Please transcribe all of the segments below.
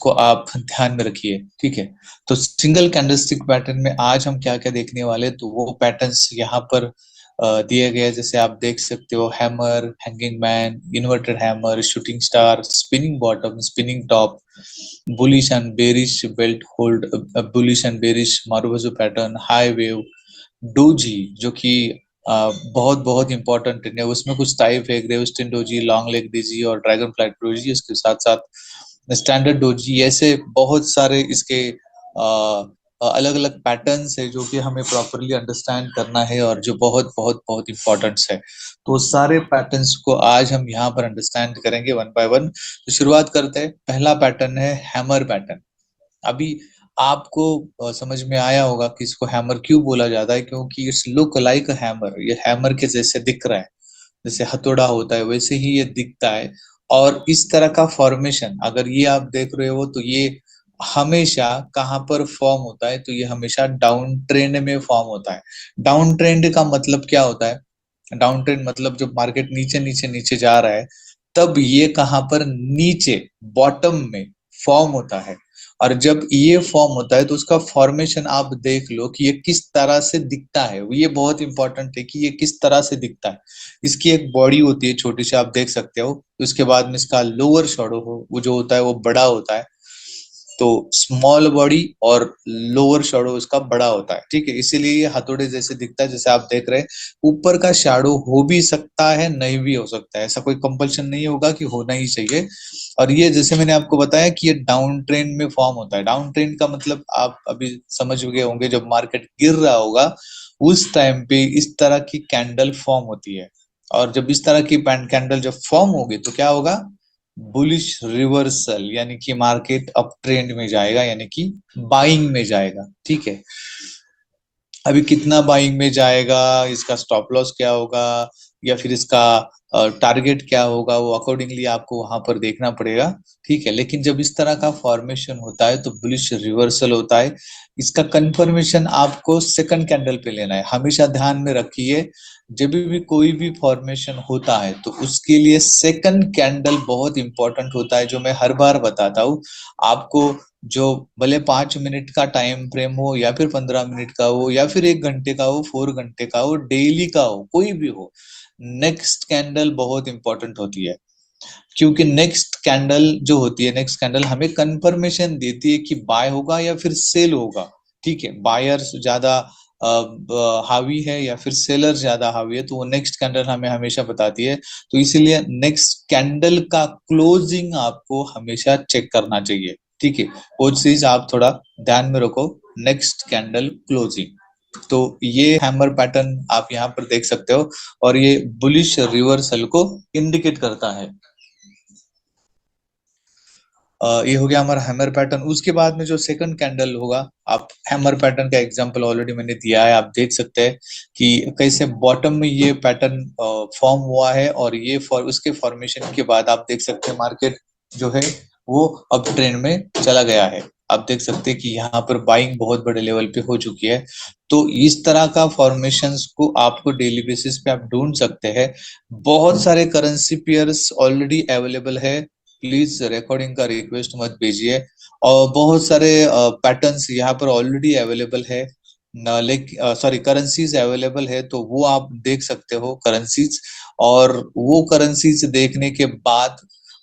को आप ध्यान में रखिए, ठीक है। तो सिंगल कैंडलस्टिक पैटर्न में आज हम क्या क्या देखने वाले, तो वो पैटर्न्स यहाँ पर दिए गए, जैसे आप देख सकते हो, hammer, hanging man, inverted hammer, shooting star, spinning bottom, spinning top, bullish and bearish belt hold, bullish and bearish marubozu pattern, high wave, doji जो कि बहुत बहुत इंपॉर्टेंट है, उसमें कुछ टाइप है, ग्रेवस्टिन डोजी, लॉन्ग लेग डोजी और ड्रैगन फ्लाइट डोजी, उसके साथ साथ स्टैंडर्ड डोजी, ऐसे बहुत सारे इसके अलग अलग पैटर्न्स है जो कि हमें प्रॉपरली अंडरस्टैंड करना है और जो बहुत बहुत बहुत इंपॉर्टेंट है। तो सारे पैटर्न्स को आज हम यहाँ पर अंडरस्टैंड करेंगे वन बाय वन। तो शुरुआत करते हैं। पहला पैटर्न है हैमर पैटर्न। अभी आपको समझ में आया होगा कि इसको हैमर क्यों बोला जाता है, क्योंकि it's look like a hammer, ये हैमर के जैसे दिख रहा है, जैसे हथौड़ा होता है वैसे ही ये दिखता है। और इस तरह का फॉर्मेशन अगर ये आप देख रहे हो तो ये हमेशा कहाँ पर फॉर्म होता है, तो ये हमेशा डाउन ट्रेंड में फॉर्म होता है। डाउन ट्रेंड का मतलब क्या होता है? डाउन ट्रेंड मतलब जब मार्केट नीचे नीचे नीचे जा रहा है, तब ये कहाँ पर नीचे बॉटम में फॉर्म होता है। और जब ये फॉर्म होता है तो उसका फॉर्मेशन आप देख लो कि ये किस तरह से दिखता है। ये बहुत इंपॉर्टेंट है कि ये किस तरह से दिखता है। इसकी एक बॉडी होती है छोटी सी, आप देख सकते हो। उसके बाद में इसका लोअर शैडो हो वो जो होता है वो बड़ा होता है। तो स्मॉल बॉडी और लोअर शैडो उसका बड़ा होता है, ठीक है। इसीलिए ये हथौड़े जैसे दिखता है, जैसे आप देख रहे हैं। ऊपर का शैडो हो भी सकता है, नहीं भी हो सकता है, ऐसा कोई कंपल्शन नहीं होगा कि होना ही चाहिए। और ये जैसे मैंने आपको बताया कि ये डाउन ट्रेंड में फॉर्म होता है। डाउन ट्रेंड का मतलब आप अभी समझ गए होंगे, जब मार्केट गिर रहा होगा उस टाइम पे इस तरह की कैंडल फॉर्म होती है। और जब इस तरह की कैंडल जब फॉर्म होगी तो क्या होगा? बुलिश रिवर्सल, यानी कि मार्केट अप ट्रेंड में जाएगा, यानी कि बाइंग में जाएगा, ठीक है। अभी कितना बाइंग में जाएगा, इसका स्टॉप लॉस क्या होगा, या फिर इसका टारगेट क्या होगा, वो अकॉर्डिंगली आपको वहां पर देखना पड़ेगा, ठीक है। लेकिन जब इस तरह का फॉर्मेशन होता है तो बुलिश रिवर्सल होता है। इसका कंफर्मेशन आपको सेकंड कैंडल पे लेना है, हमेशा ध्यान में रखिए। जब भी कोई भी फॉर्मेशन होता है तो उसके लिए सेकंड कैंडल बहुत इंपॉर्टेंट होता है, जो मैं हर बार बताता हूँ आपको। जो भले 5 मिनट का टाइम फ्रेम हो, या फिर 15 मिनट का हो, या फिर 1 घंटे का हो, 4 घंटे का हो, डेली का हो, कोई भी हो, नेक्स्ट कैंडल बहुत इंपॉर्टेंट होती है। क्योंकि नेक्स्ट कैंडल जो होती है, नेक्स्ट कैंडल हमें कंफर्मेशन देती है कि बाय होगा या फिर सेल होगा, ठीक है। बायर्स ज्यादा हावी है या फिर सेलर ज्यादा हावी है, तो वो नेक्स्ट कैंडल हमें हमेशा बताती है। तो इसीलिए नेक्स्ट कैंडल का क्लोजिंग आपको हमेशा चेक करना चाहिए, ठीक है। वो चीज आप थोड़ा ध्यान में रखो, नेक्स्ट कैंडल क्लोजिंग। तो ये हैमर पैटर्न आप यहाँ पर देख सकते हो, और ये बुलिश रिवर्सल को इंडिकेट करता है। ये हो गया हमारा हैमर पैटर्न। उसके बाद में जो सेकंड कैंडल होगा, आप हैमर पैटर्न का एग्जांपल ऑलरेडी मैंने दिया है, आप देख सकते हैं कि कैसे बॉटम में ये पैटर्न फॉर्म हुआ है, और ये उसके फॉर्मेशन के बाद आप देख सकते हैं मार्केट जो है वो अप ट्रेंड में चला गया है। आप देख सकते हैं कि यहाँ पर बाइंग बहुत बड़े लेवल पे हो चुकी है। तो इस तरह का फॉर्मेशंस को आपको डेली बेसिस पे आप ढूंढ सकते हैं। बहुत सारे करेंसी पेयर्स ऑलरेडी अवेलेबल है, प्लीज रिकॉर्डिंग का रिक्वेस्ट मत भेजिए। और बहुत सारे पैटर्न्स यहाँ पर ऑलरेडी अवेलेबल है, सॉरी करेंसीज अवेलेबल है, तो वो आप देख सकते हो करेंसीज। और वो करेंसीज देखने के बाद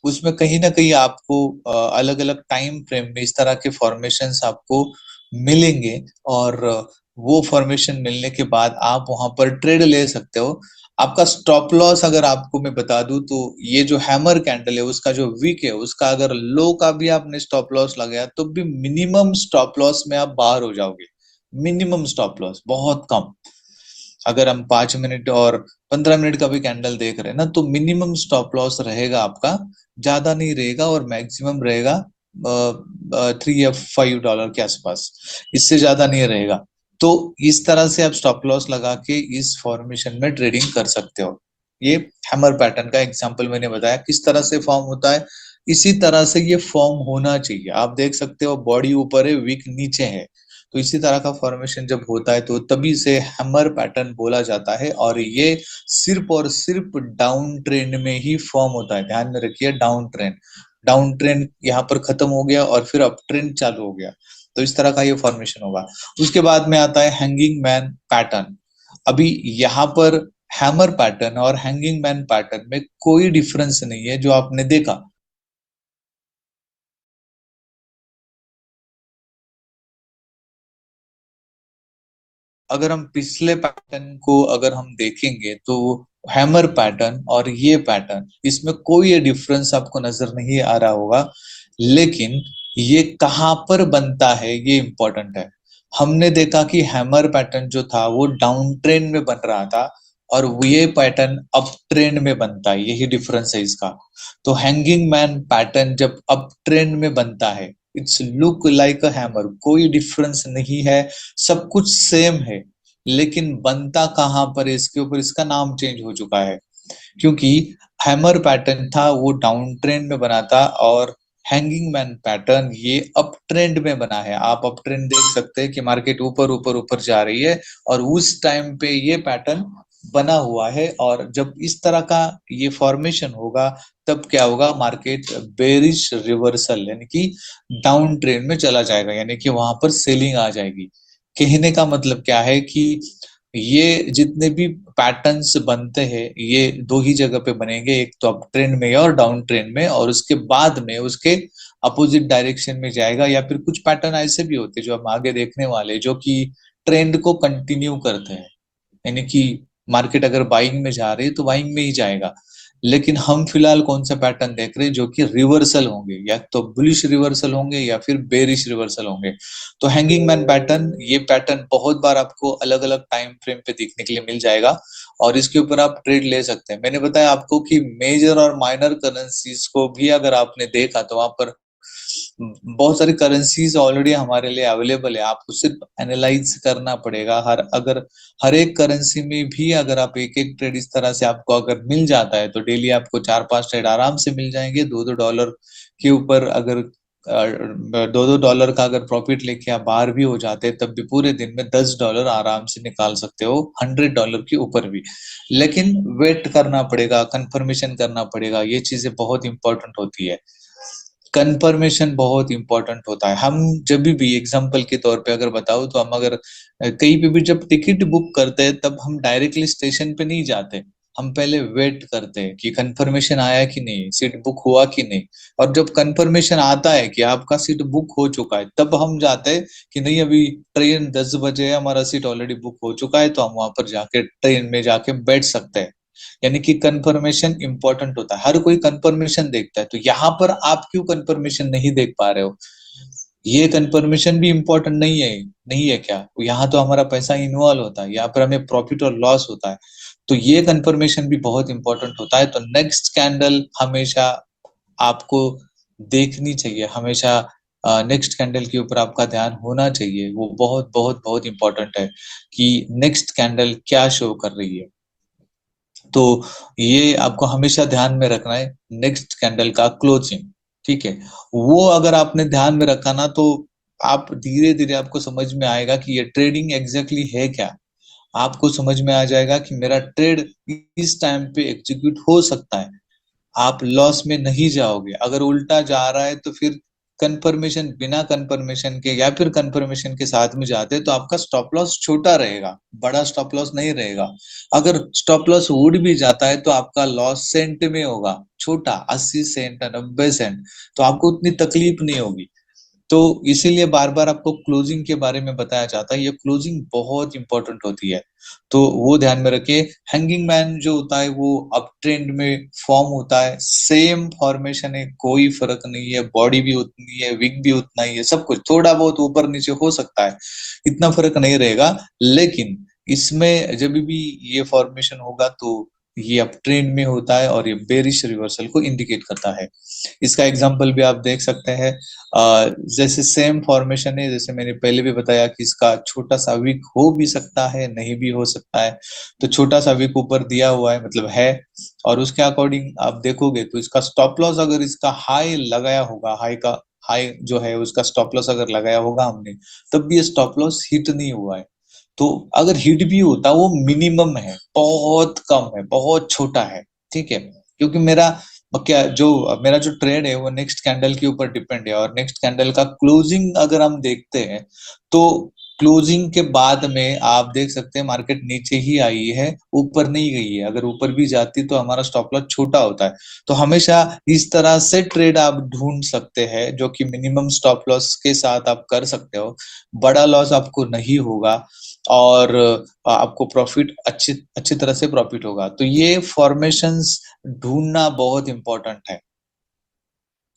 उसमें कहीं ना कहीं आपको अलग अलग टाइम फ्रेम में इस तरह के फॉर्मेशंस आपको मिलेंगे। और वो फॉर्मेशन मिलने के बाद आप वहां पर ट्रेड ले सकते हो। आपका स्टॉप लॉस अगर आपको मैं बता दूं, तो ये जो हैमर कैंडल है उसका जो वीक है, उसका अगर लो का भी आपने स्टॉप लॉस लगाया तो भी मिनिमम स्टॉप लॉस में आप बाहर हो जाओगे। मिनिमम स्टॉप लॉस बहुत कम। अगर हम 5 मिनट और 15 मिनट का भी कैंडल देख रहे हैं ना, तो मिनिमम स्टॉप लॉस रहेगा आपका, ज्यादा नहीं रहेगा, और मैक्सिमम रहेगा 3 या 5 डॉलर के आसपास, इससे ज्यादा नहीं रहेगा। तो इस तरह से आप स्टॉप लॉस लगा के इस फॉर्मेशन में ट्रेडिंग कर सकते हो। ये हैमर पैटर्न का एग्जांपल मैंने बताया किस तरह से फॉर्म होता है। इसी तरह से ये फॉर्म होना चाहिए। आप देख सकते हो बॉडी ऊपर है, विक नीचे है। तो इसी तरह का फॉर्मेशन जब होता है तो तभी से हैमर पैटर्न बोला जाता है, और ये सिर्फ और सिर्फ डाउन ट्रेंड में ही फॉर्म होता है। ध्यान में रखिए, डाउन ट्रेंड। डाउन ट्रेंड यहाँ पर खत्म हो गया और फिर अप ट्रेंड चालू हो गया। तो इस तरह का ये फॉर्मेशन होगा। उसके बाद में आता है हैंगिंग मैन पैटर्न। अभी यहाँ पर हैमर पैटर्न और हैंगिंग मैन पैटर्न में कोई डिफरेंस नहीं है जो आपने देखा। अगर हम पिछले पैटर्न को अगर हम देखेंगे तो हैमर पैटर्न और ये पैटर्न, इसमें कोई ये डिफरेंस आपको नजर नहीं आ रहा होगा। लेकिन ये कहाँ पर बनता है ये इंपॉर्टेंट है। हमने देखा कि हैमर पैटर्न जो था वो डाउन ट्रेंड में बन रहा था और ये पैटर्न अप ट्रेंड में बनता है, यही डिफरेंस है इसका। तो हैंगिंग मैन पैटर्न जब अप ट्रेंड में बनता है, it's look like a hammer, कोई डिफरेंस नहीं है, सब कुछ सेम है। लेकिन बनता कहाँ पर है, इसके ऊपर इसका नाम चेंज हो चुका है। क्योंकि हैमर पैटर्न था वो डाउन ट्रेंड में बना था और हैंगिंग मैन पैटर्न ये अप ट्रेंड में बना है। आप अप ट्रेंड देख सकते हैं कि मार्केट ऊपर ऊपर ऊपर जा रही है और उस टाइम पे ये पैटर्न बना हुआ है। और जब इस तरह का ये फॉर्मेशन होगा तब क्या होगा, मार्केट बेरिश रिवर्सल यानी कि डाउन ट्रेंड में चला जाएगा, यानी कि वहां पर सेलिंग आ जाएगी। कहने का मतलब क्या है कि ये जितने भी पैटर्न्स बनते हैं ये दो ही जगह पे बनेंगे, एक तो अप ट्रेंड में और डाउन ट्रेंड में, और उसके बाद में उसके अपोजिट डायरेक्शन में जाएगा। या फिर कुछ पैटर्न ऐसे भी होते हैं जो हम आगे देखने वाले, जो कि ट्रेंड को कंटिन्यू करते हैं, यानी कि मार्केट अगर बाइंग में जा रही है तो बाइंग में ही जाएगा। लेकिन हम फिलहाल कौन सा पैटर्न देख रहे हैं, जो कि रिवर्सल होंगे, या तो बुलिश रिवर्सल होंगे या फिर बेरिश रिवर्सल होंगे। तो हैंगिंग मैन पैटर्न, ये पैटर्न बहुत बार आपको अलग अलग टाइम फ्रेम पे देखने के लिए मिल जाएगा और इसके ऊपर आप ट्रेड ले सकते हैं। मैंने बताया आपको कि मेजर और माइनर करेंसीज को भी अगर आपने देखा तो वहां पर बहुत सारी करेंसीज ऑलरेडी हमारे लिए अवेलेबल है, आपको सिर्फ एनालाइज करना पड़ेगा। अगर हर एक करेंसी में भी अगर आप एक एक ट्रेड इस तरह से आपको अगर मिल जाता है तो डेली आपको 4-5 ट्रेड आराम से मिल जाएंगे। 2-2 डॉलर के ऊपर अगर 2-2 डॉलर का अगर प्रॉफिट लेके आप बाहर भी हो जाते हैं तब भी पूरे दिन में 10 डॉलर आराम से निकाल सकते हो, 100 डॉलर के ऊपर भी। लेकिन वेट करना पड़ेगा, कंफर्मेशन करना पड़ेगा, ये चीजें बहुत इंपॉर्टेंट होती है। कंफर्मेशन बहुत इंपॉर्टेंट होता है। हम जब भी एग्जांपल के तौर पे अगर बताओ तो हम अगर कहीं पे भी जब टिकट बुक करते हैं तब हम डायरेक्टली स्टेशन पे नहीं जाते, हम पहले वेट करते हैं कि कंफर्मेशन आया कि नहीं, सीट बुक हुआ कि नहीं। और जब कंफर्मेशन आता है कि आपका सीट बुक हो चुका है तब हम जाते हैं कि नहीं अभी ट्रेन 10 बजे है, हमारा सीट ऑलरेडी बुक हो चुका है, तो हम वहां पर जाके ट्रेन में जाके बैठ सकते हैं। यानी कि कंफर्मेशन इंपॉर्टेंट होता है, हर कोई कंफर्मेशन देखता है। तो यहाँ पर आप क्यों कंफर्मेशन नहीं देख पा रहे हो? ये कंफर्मेशन भी इंपॉर्टेंट नहीं है क्या? यहाँ तो हमारा पैसा इन्वॉल्व होता है, यहाँ पर हमें प्रॉफिट और लॉस होता है। तो ये कंफर्मेशन भी बहुत इंपॉर्टेंट होता है। तो नेक्स्ट कैंडल हमेशा आपको देखनी चाहिए, हमेशा नेक्स्ट कैंडल के ऊपर आपका ध्यान होना चाहिए। वो बहुत बहुत बहुत इंपॉर्टेंट है कि नेक्स्ट कैंडल क्या शो कर रही है। तो ये आपको हमेशा ध्यान में रखना है, नेक्स्ट कैंडल का क्लोजिंग। ठीक है, वो अगर आपने ध्यान में रखा ना तो आप धीरे धीरे आपको समझ में आएगा कि ये ट्रेडिंग एग्जैक्टली है क्या। आपको समझ में आ जाएगा कि मेरा ट्रेड इस टाइम पे एग्जीक्यूट हो सकता है। आप लॉस में नहीं जाओगे। अगर उल्टा जा रहा है तो फिर कंफर्मेशन, बिना कंफर्मेशन के या फिर कंफर्मेशन के साथ में जाते तो आपका स्टॉप लॉस छोटा रहेगा, बड़ा स्टॉप लॉस नहीं रहेगा। अगर स्टॉप लॉस उड़ भी जाता है तो आपका लॉस सेंट में होगा, छोटा, 80 सेंट 90 सेंट, तो आपको उतनी तकलीफ नहीं होगी। तो इसीलिए बार बार आपको क्लोजिंग के बारे में बताया जाता है, ये क्लोजिंग बहुत इंपॉर्टेंट होती है। तो वो ध्यान में रखिए। हैंगिंग मैन जो होता है वो अप ट्रेंड में फॉर्म होता है, सेम फॉर्मेशन है, कोई फर्क नहीं है, बॉडी भी उतनी है, विंग भी उतना ही है, सब कुछ थोड़ा बहुत ऊपर नीचे हो सकता है, इतना फर्क नहीं रहेगा। लेकिन इसमें जब भी ये फॉर्मेशन होगा तो ये अप ट्रेंड में होता है और ये बेरिश रिवर्सल को इंडिकेट करता है। इसका एग्जांपल भी आप देख सकते हैं। जैसे सेम फॉर्मेशन है, जैसे मैंने पहले भी बताया कि इसका छोटा सा विक हो भी सकता है, नहीं भी हो सकता है। तो छोटा सा विक ऊपर दिया हुआ है मतलब है, और उसके अकॉर्डिंग आप देखोगे तो इसका स्टॉप लॉस अगर इसका हाई लगाया होगा, हाई जो है उसका स्टॉप लॉस अगर लगाया होगा हमने, तब भी ये स्टॉप लॉस हिट नहीं हुआ है। तो अगर हिट भी होता वो मिनिमम है, बहुत कम है, बहुत छोटा है। ठीक है, क्योंकि मेरा और क्या जो मेरा जो ट्रेड है वो नेक्स्ट कैंडल के ऊपर डिपेंड है, और नेक्स्ट कैंडल का क्लोजिंग अगर हम देखते हैं तो क्लोजिंग के बाद में आप देख सकते हैं मार्केट नीचे ही आई है, ऊपर नहीं गई है। अगर ऊपर भी जाती तो हमारा स्टॉप लॉस छोटा होता है। तो हमेशा इस तरह से ट्रेड आप ढूंढ सकते हैं जो कि मिनिमम स्टॉप लॉस के साथ आप कर सकते हो, बड़ा लॉस आपको नहीं होगा, और आपको प्रॉफिट अच्छी अच्छी तरह से प्रॉफिट होगा। तो ये फॉर्मेशंस ढूंढना बहुत इंपॉर्टेंट है।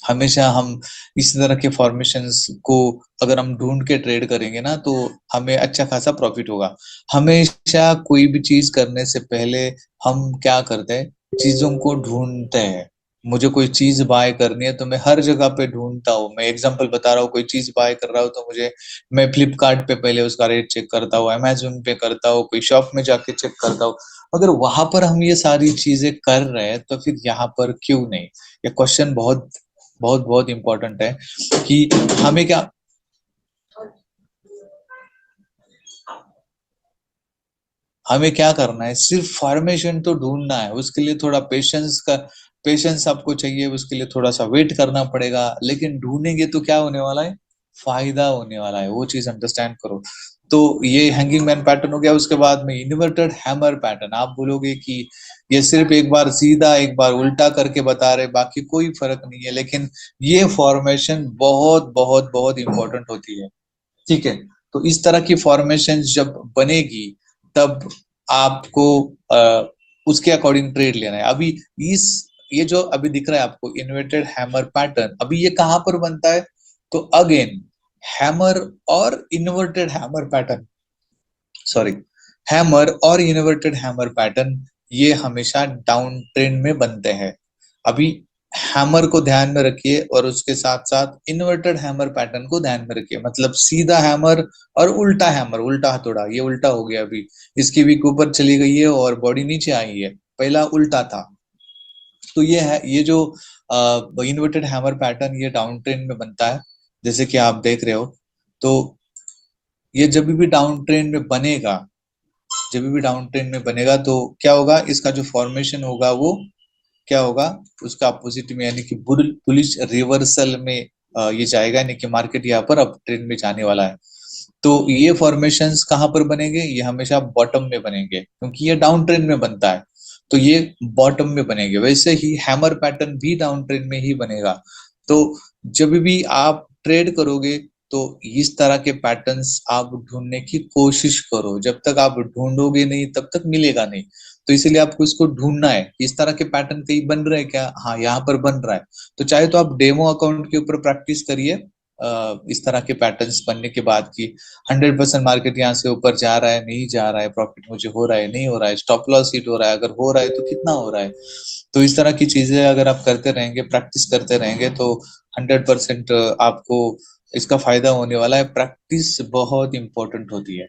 हमेशा हम इस तरह के फॉर्मेशंस को अगर हम ढूंढ के ट्रेड करेंगे ना तो हमें अच्छा खासा प्रॉफिट होगा। हमेशा कोई भी चीज करने से पहले हम क्या करते हैं, चीजों को ढूंढते हैं। मुझे कोई चीज बाय करनी है तो मैं हर जगह पे ढूंढता हूँ। मैं एग्जांपल बता रहा हूँ, कोई चीज बाय कर रहा हूँ तो मुझे, मैं फ्लिपकार्ट पे पहले उसका रेट चेक करता हूँ, अमेजोन पे करता हूँ, कोई शॉप में जाके चेक करता हूँ। अगर वहां पर हम ये सारी चीजें कर रहे हैं तो फिर यहाँ पर क्यों नहीं? ये क्वेश्चन बहुत बहुत बहुत इंपॉर्टेंट है कि हमें क्या हमें क्या करना है, सिर्फ फॉर्मेशन तो ढूंढना है। उसके लिए थोड़ा पेशेंस आपको चाहिए, उसके लिए थोड़ा सा वेट करना पड़ेगा, लेकिन ढूंढेंगे तो क्या होने वाला है, फायदा होने वाला है। वो चीज अंडरस्टैंड करो। तो ये हैंगिंग मैन पैटर्न हो गया। उसके बाद में इन्वर्टेड हैमर पैटर्न। आप बोलोगे कि ये सिर्फ एक बार सीधा एक बार उल्टा करके बता रहे, बाकी कोई फर्क नहीं है, लेकिन ये फॉर्मेशन बहुत बहुत बहुत इंपॉर्टेंट होती है। ठीक है। तो इस तरह की फॉर्मेशन जब बनेगी तब आपको उसके अकॉर्डिंग ट्रेड लेना है। अभी इस ये जो अभी दिख रहा है आपको इन्वर्टेड हैमर पैटर्न, अभी ये कहां पर बनता है? तो अगेन हैमर और inverted hammer pattern, sorry, hammer और इन्वर्टेड हैमर पैटर्न ये हमेशा डाउन ट्रेंड में बनते हैं। अभी हैमर को ध्यान में रखिए और उसके साथ साथ इन्वर्टेड हैमर पैटर्न को ध्यान में रखिए। मतलब सीधा हैमर और उल्टा हैमर, उल्टा हथौड़ा, ये उल्टा हो गया। अभी इसकी भी ऊपर चली गई है और बॉडी नीचे आई है, पहला उल्टा था। तो ये है, ये जो इन्वर्टेड हैमर पैटर्न ये डाउन ट्रेंड में बनता है, जैसे कि आप देख रहे हो। तो ये जब भी डाउन ट्रेंड में बनेगा, जब भी डाउन ट्रेंड में बनेगा तो क्या होगा, इसका जो फॉर्मेशन होगा वो क्या होगा, उसका अपोजिट में, यानी कि बुलिश रिवर्सल में ये जाएगा, यानी कि मार्केट यहाँ पर अप ट्रेंड में जाने वाला है। तो ये फॉर्मेशंस कहाँ पर बनेंगे? ये हमेशा बॉटम में बनेंगे, क्योंकि ये डाउन ट्रेंड में बनता है। तो ये बॉटम में बनेंगे। वैसे ही हैमर पैटर्न भी डाउन ट्रेंड में ही बनेगा। तो जब भी आप ट्रेड करोगे तो इस तरह के पैटर्न्स आप ढूंढने की कोशिश करो। जब तक आप ढूंढोगे नहीं तब तक मिलेगा नहीं। तो इसीलिए आपको इसको ढूंढना है, इस तरह के पैटर्न कहीं बन रहे हैं क्या? हाँ, यहाँ पर बन रहा है। तो चाहे तो आप डेमो अकाउंट के ऊपर प्रैक्टिस करिए इस तरह के पैटर्न्स बनने के बाद की 100% मार्केट यहाँ से ऊपर जा रहा है, नहीं जा रहा है, प्रॉफिट मुझे हो रहा है, नहीं हो रहा है, स्टॉप लॉस हिट हो रहा है, अगर हो रहा है तो कितना हो रहा है। तो इस तरह की चीजें अगर आप करते रहेंगे, प्रैक्टिस करते रहेंगे, तो 100% आपको इसका फायदा होने वाला है। प्रैक्टिस बहुत इंपॉर्टेंट होती है।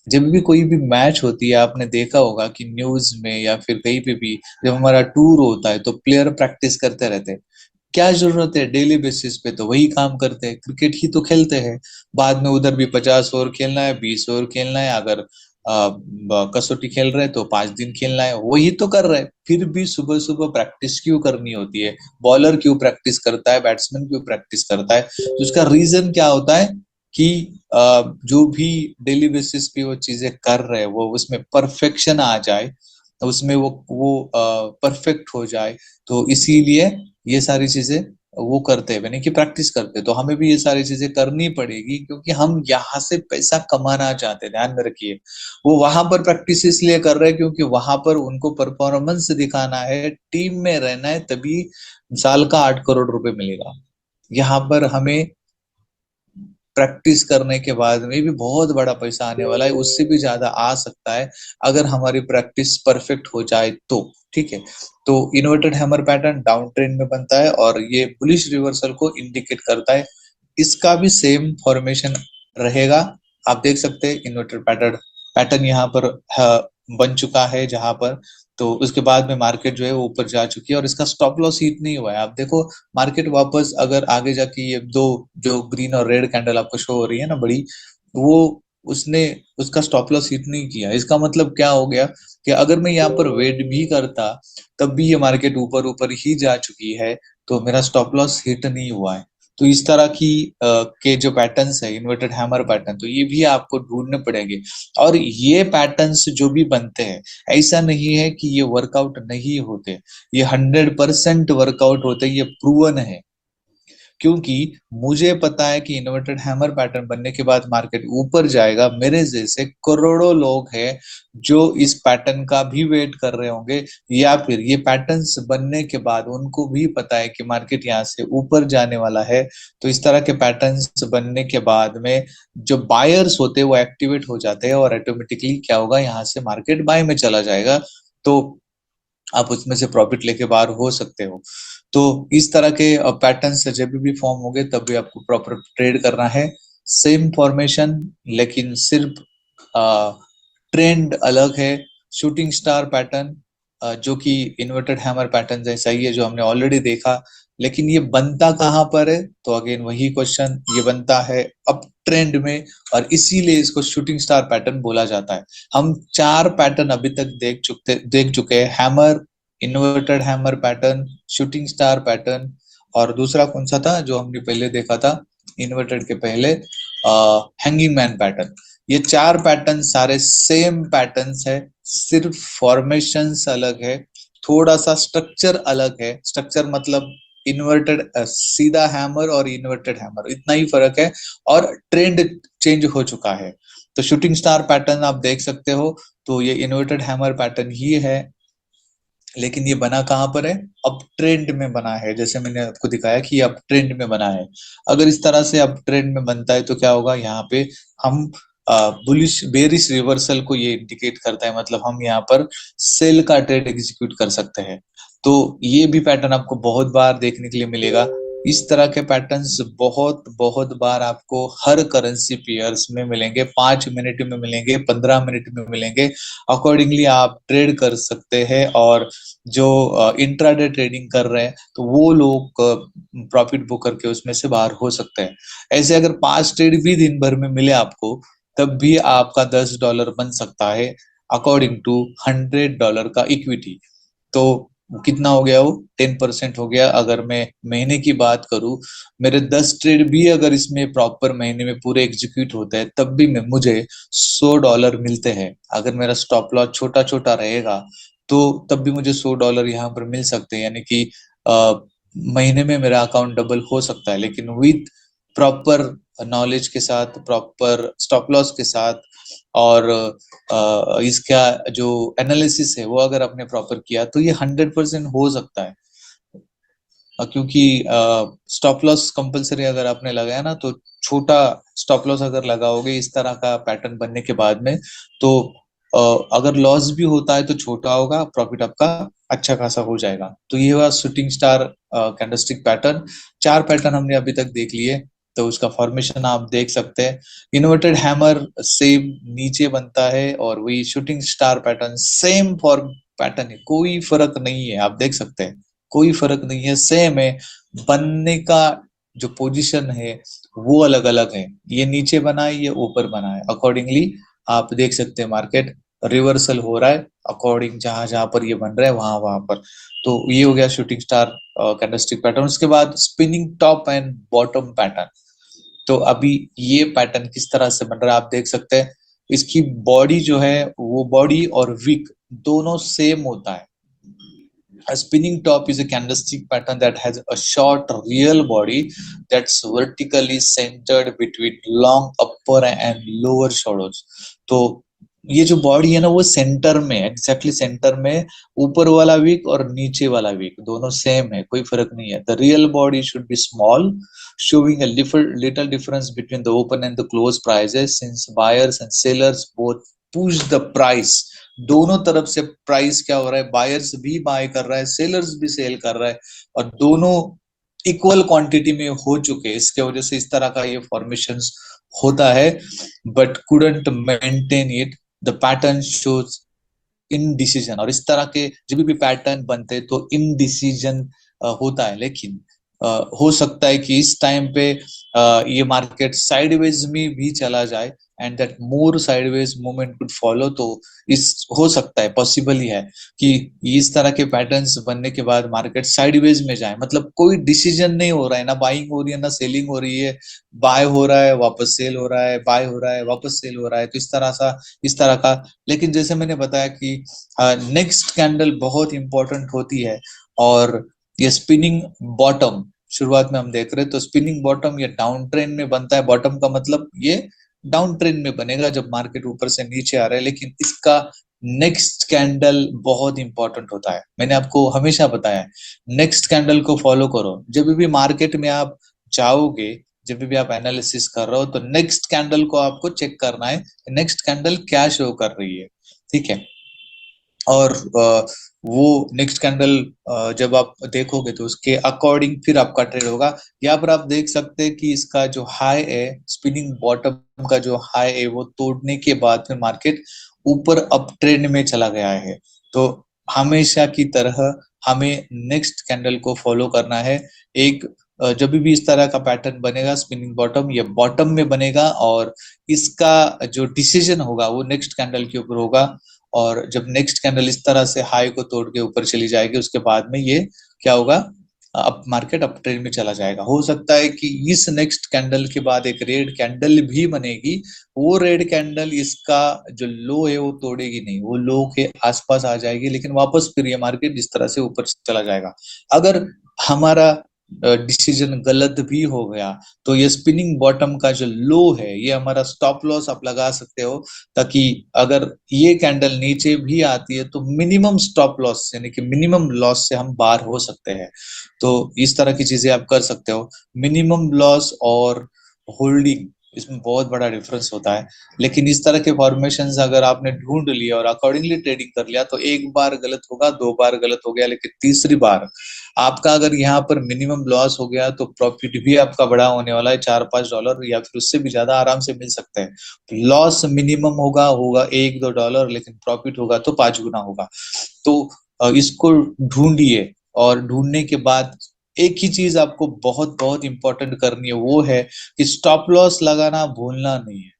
जब भी कोई भी मैच होती है, आपने देखा होगा कि न्यूज में या फिर कहीं पे भी जब हमारा टूर होता है तो प्लेयर प्रैक्टिस करते रहते हैं। क्या जरूरत है, डेली बेसिस पे तो वही काम करते हैं, क्रिकेट ही तो खेलते हैं। बाद में उधर भी 50 ओवर खेलना है, 20 ओवर खेलना है, अगर कसौटी खेल रहे हैं तो 5 दिन खेलना है, वही तो कर रहे हैं। फिर भी सुबह सुबह प्रैक्टिस क्यों करनी होती है? बॉलर क्यों प्रैक्टिस करता है, बैट्समैन क्यों प्रैक्टिस करता है? तो उसका रीजन क्या होता है कि जो भी डेली बेसिस पे वो चीजें कर रहे हैं वो उसमें परफेक्शन आ जाए, उसमें वो परफेक्ट हो जाए। तो इसीलिए ये सारी चीजें वो करते हैं, यानी कि प्रैक्टिस करते हैं। तो हमें भी ये सारी चीजें करनी पड़ेगी, क्योंकि हम यहाँ से पैसा कमाना चाहते हैं, ध्यान में रखिए। वो वहां पर प्रैक्टिस इसलिए कर रहे हैं क्योंकि वहां पर उनको परफॉर्मेंस दिखाना है, टीम में रहना है, तभी साल का 8 करोड़ रुपए मिलेगा। यहाँ पर हमें प्रैक्टिस करने के बाद में भी बहुत बड़ा पैसा आने वाला है, उससे भी ज्यादा आ सकता है अगर हमारी प्रैक्टिस परफेक्ट हो जाए तो। ठीक है। तो inverted hammer pattern down trend में बनता है और ये बुलिश रिवर्सल को इंडिकेट करता है। इसका भी सेम फॉर्मेशन रहेगा। आप देख सकते हैं इन्वर्टेड पैटर्न पैटर्न यहाँ पर बन चुका है जहां पर। तो उसके बाद में मार्केट जो है वो ऊपर जा चुकी है और इसका स्टॉप लॉस हिट नहीं हुआ है। आप देखो, मार्केट वापस अगर आगे जाके ये दो जो ग्रीन और रेड कैंडल आपको शो हो रही है ना बड़ी, वो उसने उसका स्टॉप लॉस हिट नहीं किया। इसका मतलब क्या हो गया कि अगर मैं यहाँ पर वेट भी करता तब भी ये मार्केट ऊपर ऊपर ही जा चुकी है, तो मेरा स्टॉप लॉस हिट नहीं हुआ है। तो इस तरह की के जो पैटर्न्स है इन्वर्टेड हैमर पैटर्न, तो ये भी आपको ढूंढने पड़ेंगे। और ये पैटर्न्स जो भी बनते हैं, ऐसा नहीं है कि ये वर्कआउट नहीं होते, ये 100% वर्कआउट होते, ये प्रूवन है। क्योंकि मुझे पता है कि इन्वर्टेड हैमर पैटर्न बनने के बाद मार्केट ऊपर जाएगा। मेरे जैसे करोड़ों लोग हैं जो इस पैटर्न का भी वेट कर रहे होंगे, या फिर ये पैटर्न्स बनने के बाद उनको भी पता है कि मार्केट यहाँ से ऊपर जाने वाला है। तो इस तरह के पैटर्न्स बनने के बाद में जो बायर्स होते हैं वो एक्टिवेट हो जाते हैं, और ऑटोमेटिकली क्या होगा, यहाँ से मार्केट बाय में चला जाएगा। तो आप उसमें से प्रॉफिट लेके बाहर हो सकते हो। तो इस तरह के पैटर्न्स जब भी फॉर्म होंगे तब भी आपको प्रॉपर ट्रेड करना है। सेम फॉर्मेशन, लेकिन सिर्फ ट्रेंड अलग है। शूटिंग स्टार पैटर्न जो कि इन्वर्टेड हैमर पैटर्न जैसा ही है, जो हमने ऑलरेडी देखा। लेकिन ये बनता कहाँ पर है, तो अगेन वही क्वेश्चन, ये बनता है अप ट्रेंड में, और इसीलिए इसको शूटिंग स्टार पैटर्न बोला जाता है। हम 4 पैटर्न अभी तक देख चुके हैं, hammer, inverted hammer pattern, shooting star pattern, और दूसरा कौन सा था जो हमने पहले देखा था इन्वर्टेड के पहले, हैंगिंग मैन पैटर्न। ये 4 पैटर्न सारे सेम पैटर्न्स है, सिर्फ फॉर्मेशंस अलग है, थोड़ा सा स्ट्रक्चर अलग है। स्ट्रक्चर मतलब इन्वर्टेड सीधा हैमर और इन्वर्टेड हैमर, इतना ही फर्क है, और ट्रेंड चेंज हो चुका है। तो शूटिंग स्टार पैटर्न आप देख सकते हो, तो ये इन्वर्टेड हैमर पैटर्न ही है, लेकिन ये बना कहाँ पर है, अप ट्रेंड में बना है। जैसे मैंने आपको दिखाया कि अप ट्रेंड में बना है। अगर इस तरह से अप ट्रेंड में बनता है तो क्या होगा, यहाँ पे हम बुलिश बेरिश रिवर्सल को ये इंडिकेट करता है, मतलब हम यहाँ पर सेल का ट्रेड एग्जीक्यूट कर सकते हैं। तो ये भी पैटर्न आपको बहुत बार देखने के लिए मिलेगा। इस तरह के पैटर्न्स बहुत बहुत बार आपको हर करेंसी पेयर्स में मिलेंगे, 5 मिनट में मिलेंगे, 15 मिनट में मिलेंगे। अकॉर्डिंगली आप ट्रेड कर सकते हैं, और जो इंट्राडे ट्रेडिंग कर रहे हैं तो वो लोग प्रॉफिट बुक करके उसमें से बाहर हो सकते हैं। ऐसे अगर 5 ट्रेड भी दिन भर में मिले आपको, तब भी आपका $10 बन सकता है, अकॉर्डिंग टू $100 का इक्विटी। तो कितना हो गया, वो 10% हो गया। अगर मैं महीने की बात करूं, मेरे 10 ट्रेड भी अगर इसमें प्रॉपर महीने में पूरे एग्जीक्यूट होते हैं, तब भी मैं मुझे $100 मिलते हैं। अगर मेरा स्टॉप लॉस छोटा छोटा रहेगा, तो तब भी मुझे $100 यहाँ पर मिल सकते हैं, यानी कि महीने में मेरा अकाउंट डबल हो सकता है। लेकिन विथ प्रॉपर नॉलेज के साथ, प्रॉपर स्टॉप लॉस के साथ, और इसका जो एनालिसिस है वो अगर आपने प्रॉपर किया, तो ये 100% हो सकता है। क्योंकि स्टॉप लॉस कंपलसरी अगर आपने लगाया ना, तो छोटा स्टॉप लॉस अगर लगाओगे इस तरह का पैटर्न बनने के बाद में, तो अगर लॉस भी होता है तो छोटा होगा, प्रॉफिट आपका अच्छा खासा हो जाएगा। तो ये हुआ shooting star candlestick pattern. 4 pattern हमने अभी तक देख लिए, तो उसका फॉर्मेशन आप देख सकते हैं। इन्वर्टेड हैमर सेम नीचे बनता है, और वही shooting star pattern same form pattern है, कोई फर्क नहीं है, आप देख सकते हैं, कोई फर्क नहीं है, सेम है। बनने का जो पोजीशन है वो अलग अलग है, ये नीचे बना है, ये ऊपर बना है। अकॉर्डिंगली आप देख सकते हैं मार्केट रिवर्सल हो रहा है, अकॉर्डिंग जहां जहां पर ये बन रहा है वहां वहां पर। तो ये हो गया शूटिंग स्टार कैंडलस्टिक पैटर्न। उसके बाद spinning top and bottom pattern. तो अभी ये पैटर्न किस तरह से बन रहा है आप देख सकते हैं। इसकी बॉडी जो है, वो बॉडी और विक दोनों सेम होता है। A spinning top is a candlestick pattern that has a short real body that's vertically centered between long upper and lower shadows. तो ये जो बॉडी है ना, वो सेंटर में, एग्जैक्टली सेंटर में, ऊपर वाला वीक और नीचे वाला वीक दोनों सेम है, कोई फर्क नहीं है। The real body should be small, showing a little difference between the open and the close prices, since buyers and sellers both push the price। दोनों तरफ से प्राइस क्या हो रहा है, बायर्स भी बाय कर रहा है, सेलर्स भी सेल कर रहा है, और दोनों इक्वल क्वांटिटी में हो चुके हैं। इसके वजह से इस तरह का ये फॉर्मेशंस होता है, but couldn't maintain it. The pattern shows indecision, और इस तरह के जब भी पैटर्न बनते हैं तो इनडिसीजन होता है। लेकिन हो सकता है कि इस टाइम पे ये मार्केट साइडवेज में भी चला जाए and that more sideways movement could follow. तो इस हो सकता है, पॉसिबल ही है कि इस तरह के पैटर्न्स बनने के बाद मार्केट साइडवेज में जाए, मतलब कोई डिसीजन नहीं हो रहा है, ना बाइंग हो रही है ना सेलिंग हो रही है, बाय हो रहा है वापस सेल हो रहा है, बाय हो रहा है वापस सेल हो रहा है, तो इस तरह का। लेकिन जैसे मैंने बताया कि नेक्स्ट कैंडल बहुत इंपॉर्टेंट होती है, और ये स्पिनिंग बॉटम शुरुआत में हम देख रहे हैं, तो स्पिनिंग बॉटम ये डाउन ट्रेंड में बनता है। बॉटम का मतलब ये डाउन ट्रेंड में बनेगा जब मार्केट ऊपर से नीचे आ रहा है, लेकिन इसका नेक्स्ट कैंडल बहुत इंपॉर्टेंट होता है। मैंने आपको हमेशा बताया नेक्स्ट कैंडल को फॉलो करो। जब भी मार्केट में आप जाओगे, जब भी आप एनालिसिस कर रहे हो, तो नेक्स्ट कैंडल को आपको चेक करना है, नेक्स्ट कैंडल क्या शो कर रही है, ठीक है। और वो नेक्स्ट कैंडल जब आप देखोगे तो उसके अकॉर्डिंग फिर आपका ट्रेड होगा। यहाँ पर आप देख सकते हैं कि इसका जो हाई है, स्पिनिंग बॉटम का जो हाई है, वो तोड़ने के बाद फिर मार्केट ऊपर अप ट्रेंड में चला गया है। तो हमेशा की तरह हमें नेक्स्ट कैंडल को फॉलो करना है। एक जब भी इस तरह का पैटर्न बनेगा स्पिनिंग बॉटम, ये बॉटम में बनेगा, और इसका जो डिसीजन होगा वो नेक्स्ट कैंडल के ऊपर होगा। और जब नेक्स्ट कैंडल इस तरह से हाई को तोड़ के ऊपर चली जाएगी, उसके बाद में ये क्या होगा, अब मार्केट अप ट्रेंड में चला जाएगा। हो सकता है कि इस नेक्स्ट कैंडल के बाद एक रेड कैंडल भी बनेगी, वो रेड कैंडल इसका जो लो है वो तोड़ेगी नहीं, वो लो के आसपास आ जाएगी, लेकिन वापस फिर ये मार्केट इस तरह से ऊपर चला जाएगा। अगर हमारा डिसीजन गलत भी हो गया, तो ये स्पिनिंग बॉटम का जो लो है, ये हमारा स्टॉप लॉस आप लगा सकते हो, ताकि अगर ये कैंडल नीचे भी आती है तो मिनिमम स्टॉप लॉस यानी कि मिनिमम लॉस से हम बाहर हो सकते हैं। तो इस तरह की चीजें आप कर सकते हो। मिनिमम लॉस और होल्डिंग, इसमें बहुत बड़ा डिफरेंस होता है। लेकिन इस तरह के फॉर्मेशंस अगर आपने ढूंढ लिया और अकॉर्डिंगली ट्रेडिंग कर लिया, तो एक बार गलत होगा, दो बार गलत हो गया, लेकिन तीसरी बार आपका अगर यहाँ पर मिनिमम लॉस हो गया, तो प्रॉफिट भी आपका बड़ा होने वाला है, $4-5 या फिर उससे भी ज्यादा आराम से मिल सकते हैं। लॉस मिनिमम होगा होगा $1-2, लेकिन प्रॉफिट होगा तो 5 गुना होगा। तो इसको ढूंढिए, और ढूंढने के बाद एक ही चीज आपको बहुत बहुत इंपॉर्टेंट करनी है, वो है कि स्टॉप लॉस लगाना भूलना नहीं है।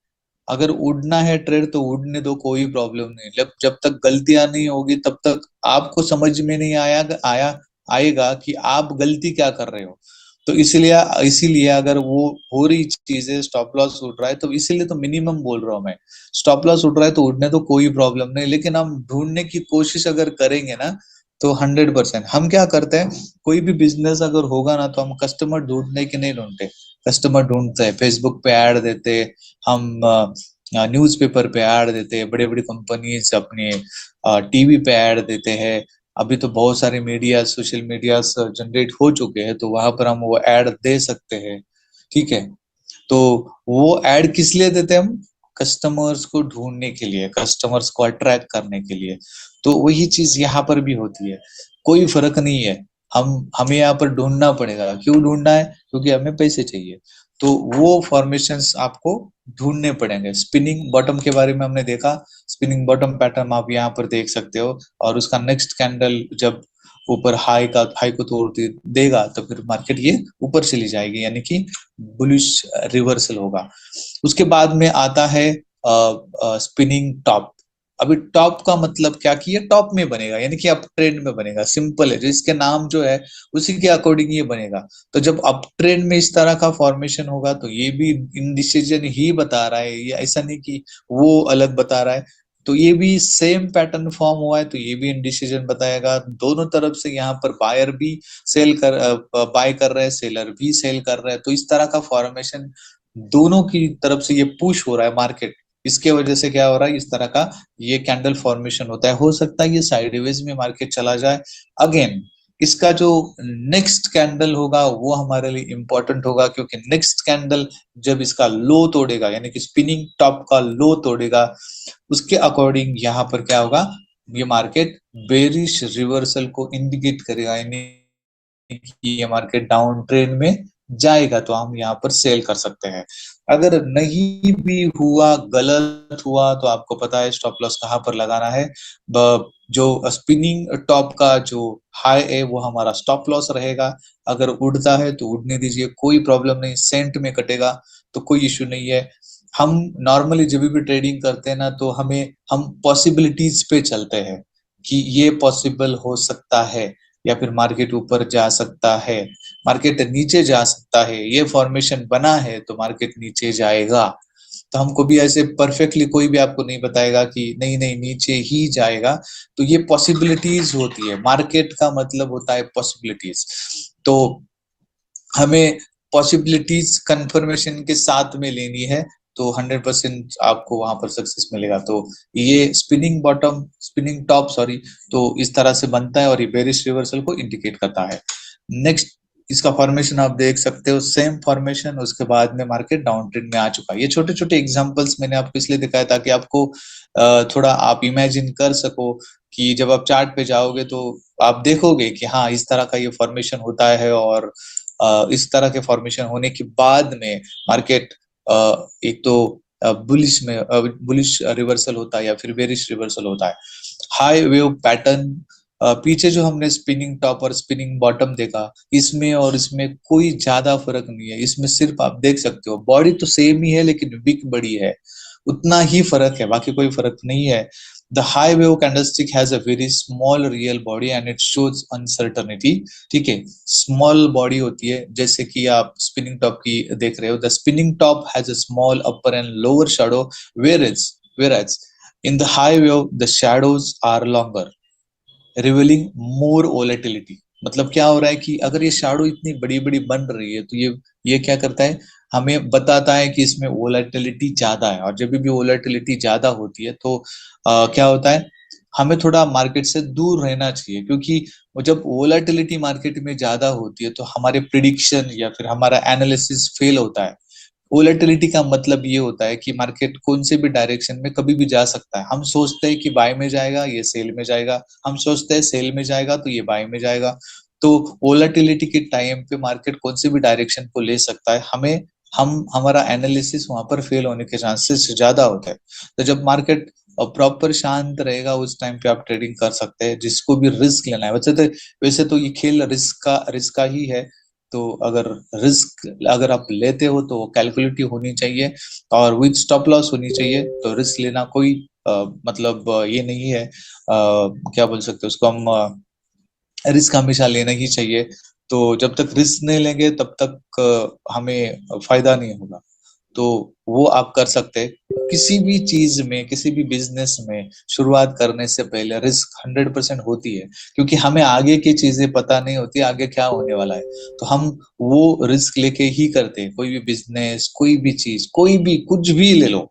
अगर उड़ना है ट्रेड तो उड़ने दो, कोई प्रॉब्लम नहीं। जब जब तक गलतियां नहीं होगी तब तक आपको समझ में नहीं आएगा कि आप गलती क्या कर रहे हो। तो इसलिए इसीलिए अगर वो हो रही चीजें, स्टॉप लॉस उठ रहा है, तो इसीलिए तो मिनिमम बोल रहा हूं मैं। स्टॉप लॉस उठ रहा है तो उठने तो कोई प्रॉब्लम नहीं, लेकिन हम ढूंढने की कोशिश अगर करेंगे ना, तो 100%। हम क्या करते हैं, कोई भी बिजनेस अगर होगा ना, तो हम कस्टमर ढूंढने के नहीं ढूंढते, कस्टमर ढूंढते हैं, फेसबुक पे ऐड देते, हम न्यूज़पेपर पे ऐड देते हैं, बड़े बड़ी कंपनीज अपने टीवी पे ऐड देते हैं। अभी तो बहुत सारे मीडिया, सोशल मीडिया जनरेट हो चुके हैं, तो वहां पर हम वो ऐड दे सकते हैं, ठीक है। तो वो ऐड किस लिए देते हैं हम, कस्टमर्स को ढूंढने के लिए, कस्टमर्स को अट्रैक्ट करने के लिए। तो वही चीज यहाँ पर भी होती है, कोई फर्क नहीं है। हमें यहाँ पर ढूंढना पड़ेगा। क्यों ढूंढना है, क्योंकि हमें पैसे चाहिए। तो वो फॉर्मेशंस आपको ढूंढने पड़ेंगे। स्पिनिंग बॉटम के बारे में हमने देखा, स्पिनिंग बॉटम पैटर्न आप यहाँ पर देख सकते हो, और उसका नेक्स्ट कैंडल जब ऊपर हाई को तोड़ देगा, तो फिर मार्केट ये ऊपर चली जाएगी, यानी कि बुलिश रिवर्सल होगा। उसके बाद में आता है स्पिनिंग टॉप। अभी टॉप का मतलब क्या, कि ये टॉप में बनेगा, यानी कि अप ट्रेंड में बनेगा। सिंपल है, जिसके नाम जो है उसी के अकॉर्डिंग ये बनेगा। तो जब अप ट्रेंड में इस तरह का फॉर्मेशन होगा, तो ये भी इंडिसीजन ही बता रहा है, ये ऐसा नहीं कि वो अलग बता रहा है। तो ये भी सेम पैटर्न फॉर्म हुआ है, तो ये भी इंडिसीजन बताएगा। दोनों तरफ से यहाँ पर बायर भी बाय कर रहे हैं, सेलर भी सेल कर रहे हैं, तो इस तरह का फॉर्मेशन दोनों की तरफ से ये पुश हो रहा है मार्केट। इसके वजह से क्या हो रहा है, इस तरह का ये कैंडल फॉर्मेशन होता है। हो सकता है ये साइडवेज में मार्केट चला जाए अगेन। इसका जो नेक्स्ट कैंडल होगा वो हमारे लिए इंपॉर्टेंट होगा, क्योंकि नेक्स्ट कैंडल जब इसका लो तोड़ेगा, यानी कि स्पिनिंग टॉप का लो तोड़ेगा, उसके अकॉर्डिंग यहाँ पर क्या होगा, ये मार्केट बेरिश रिवर्सल को इंडिकेट करेगा, यानी कि ये मार्केट डाउन ट्रेंड में जाएगा, तो हम यहाँ पर सेल कर सकते हैं। अगर नहीं भी हुआ, गलत हुआ, तो आपको पता है स्टॉप लॉस कहाँ पर लगाना है। जो स्पिनिंग टॉप का जो हाई है वो हमारा स्टॉप लॉस रहेगा। अगर उड़ता है तो उड़ने दीजिए, कोई प्रॉब्लम नहीं, सेंट में कटेगा तो कोई इश्यू नहीं है। हम नॉर्मली जब भी ट्रेडिंग करते हैं ना, तो हम पॉसिबिलिटीज पे चलते हैं कि ये पॉसिबल हो सकता है, या फिर मार्केट ऊपर जा सकता है, मार्केट नीचे जा सकता है, ये फॉर्मेशन बना है तो मार्केट नीचे जाएगा। तो हमको भी ऐसे परफेक्टली कोई भी आपको नहीं बताएगा कि नहीं नहीं नीचे ही जाएगा। तो ये पॉसिबिलिटीज होती है, मार्केट का मतलब होता है पॉसिबिलिटीज। तो हमें पॉसिबिलिटीज कंफर्मेशन के साथ में लेनी है, तो 100% आपको वहां पर सक्सेस मिलेगा। तो ये spinning bottom, spinning top sorry, तो इस तरह से बनता है और ये बेरिश रिवर्सल को इंडिकेट करता है। नेक्स्ट इसका फॉर्मेशन आप देख सकते हो, सेम फॉर्मेशन, उसके बाद में मार्केट डाउन ट्रेंड में आ चुका है। ये छोटे छोटे एग्जांपल्स मैंने आपको इसलिए दिखाया ताकि आपको थोड़ा आप इमेजिन कर सको कि जब आप चार्ट पे जाओगे तो आप देखोगे कि हाँ इस तरह का ये फॉर्मेशन होता है, और इस तरह के फॉर्मेशन होने के बाद में मार्केट एक तो बुलिश रिवर्सल होता है या फिर बेरिश रिवर्सल होता है। हाई वेव पैटर्न, पीछे जो हमने स्पिनिंग टॉप और स्पिनिंग बॉटम देखा, इसमें और इसमें कोई ज्यादा फर्क नहीं है। इसमें सिर्फ आप देख सकते हो बॉडी तो सेम ही है लेकिन विक बड़ी है, उतना ही फर्क है, बाकी कोई फर्क नहीं है। The high wave candlestick has a very small real body and it shows uncertainty. ठीक है, स्मॉल बॉडी होती है, जैसे कि आप स्पिनिंग टॉप की देख रहे हो, the spinning top has a small upper and lower shadow, whereas in the high wave the shadows are longer, revealing more volatility. मतलब क्या हो रहा है कि अगर ये शैडो इतनी बड़ी बड़ी बन रही है तो ये क्या करता है, हमें बताता है कि इसमें वोलेटिलिटी ज्यादा है। और जब भी वोलेटिलिटी ज्यादा होती है तो क्या होता है, हमें थोड़ा मार्केट से दूर रहना चाहिए, क्योंकि जब वोलेटिलिटी मार्केट में ज्यादा होती है तो हमारे प्रिडिक्शन या फिर हमारा एनालिसिस फेल होता है। वोलेटिलिटी का मतलब ये होता है कि मार्केट कौन से भी डायरेक्शन में कभी भी जा सकता है। हम सोचते हैं कि बाय में जाएगा, ये सेल में जाएगा, हम सोचते हैं सेल में जाएगा तो ये बाय में जाएगा। तो वोलेटिलिटी के टाइम पे मार्केट कौन से भी डायरेक्शन को ले सकता है, हमें हम हमारा एनालिसिस वहां पर फेल होने के चांसेस ज्यादा होते हैं। तो जब मार्केट प्रॉपर शांत रहेगा उस टाइम पे आप ट्रेडिंग कर सकते हैं, जिसको भी रिस्क लेना है। वैसे तो ये खेल रिस्क का ही है। तो अगर रिस्क अगर आप लेते हो तो कैलकुलेटिव होनी चाहिए और विद स्टॉप लॉस होनी चाहिए। तो रिस्क लेना कोई मतलब ये नहीं है, क्या बोल सकते हैं उसको हम, रिस्क हमेशा लेना ही चाहिए। तो जब तक रिस्क नहीं लेंगे तब तक हमें फायदा नहीं होगा। तो वो आप कर सकते हैं। किसी भी चीज में, किसी भी बिजनेस में शुरुआत करने से पहले रिस्क 100% होती है, क्योंकि हमें आगे की चीजें पता नहीं होती आगे क्या होने वाला है। तो हम वो रिस्क लेके ही करते हैं। कोई भी बिजनेस, कोई भी चीज, कोई भी कुछ भी ले लो,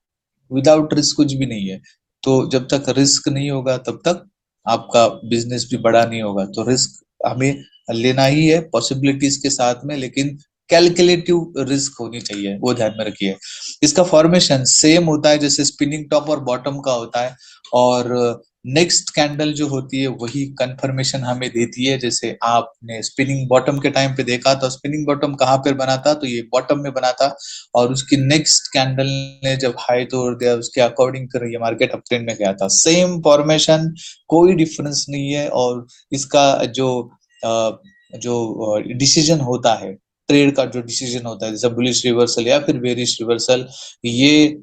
विदाउट रिस्क कुछ भी नहीं है। तो जब तक रिस्क नहीं होगा तब तक आपका बिजनेस भी बड़ा नहीं होगा। तो रिस्क हमें लेना ही है पॉसिबिलिटीज के साथ में, लेकिन कैलकुलेटिव रिस्क होनी चाहिए, वो ध्यान में रखिए। इसका फॉर्मेशन सेम होता है जैसे स्पिनिंग टॉप और बॉटम का होता है, और नेक्स्ट कैंडल जो होती है वही कंफर्मेशन हमें देती है। जैसे आपने स्पिनिंग बॉटम के टाइम पे देखा तो स्पिनिंग बॉटम कहाँ पर बना था, तो ये बॉटम में बना था, और उसकी नेक्स्ट कैंडल ने जब हाई तोड़ दिया उसके अकॉर्डिंग फिर ये मार्केट अप ट्रेंड में गया था। सेम फॉर्मेशन, कोई डिफरेंस नहीं है। और इसका जो डिसीजन होता है, ट्रेड का जो डिसीजन होता है, जैसे बुलिश रिवर्सल या फिर बेरिश रिवर्सल, ये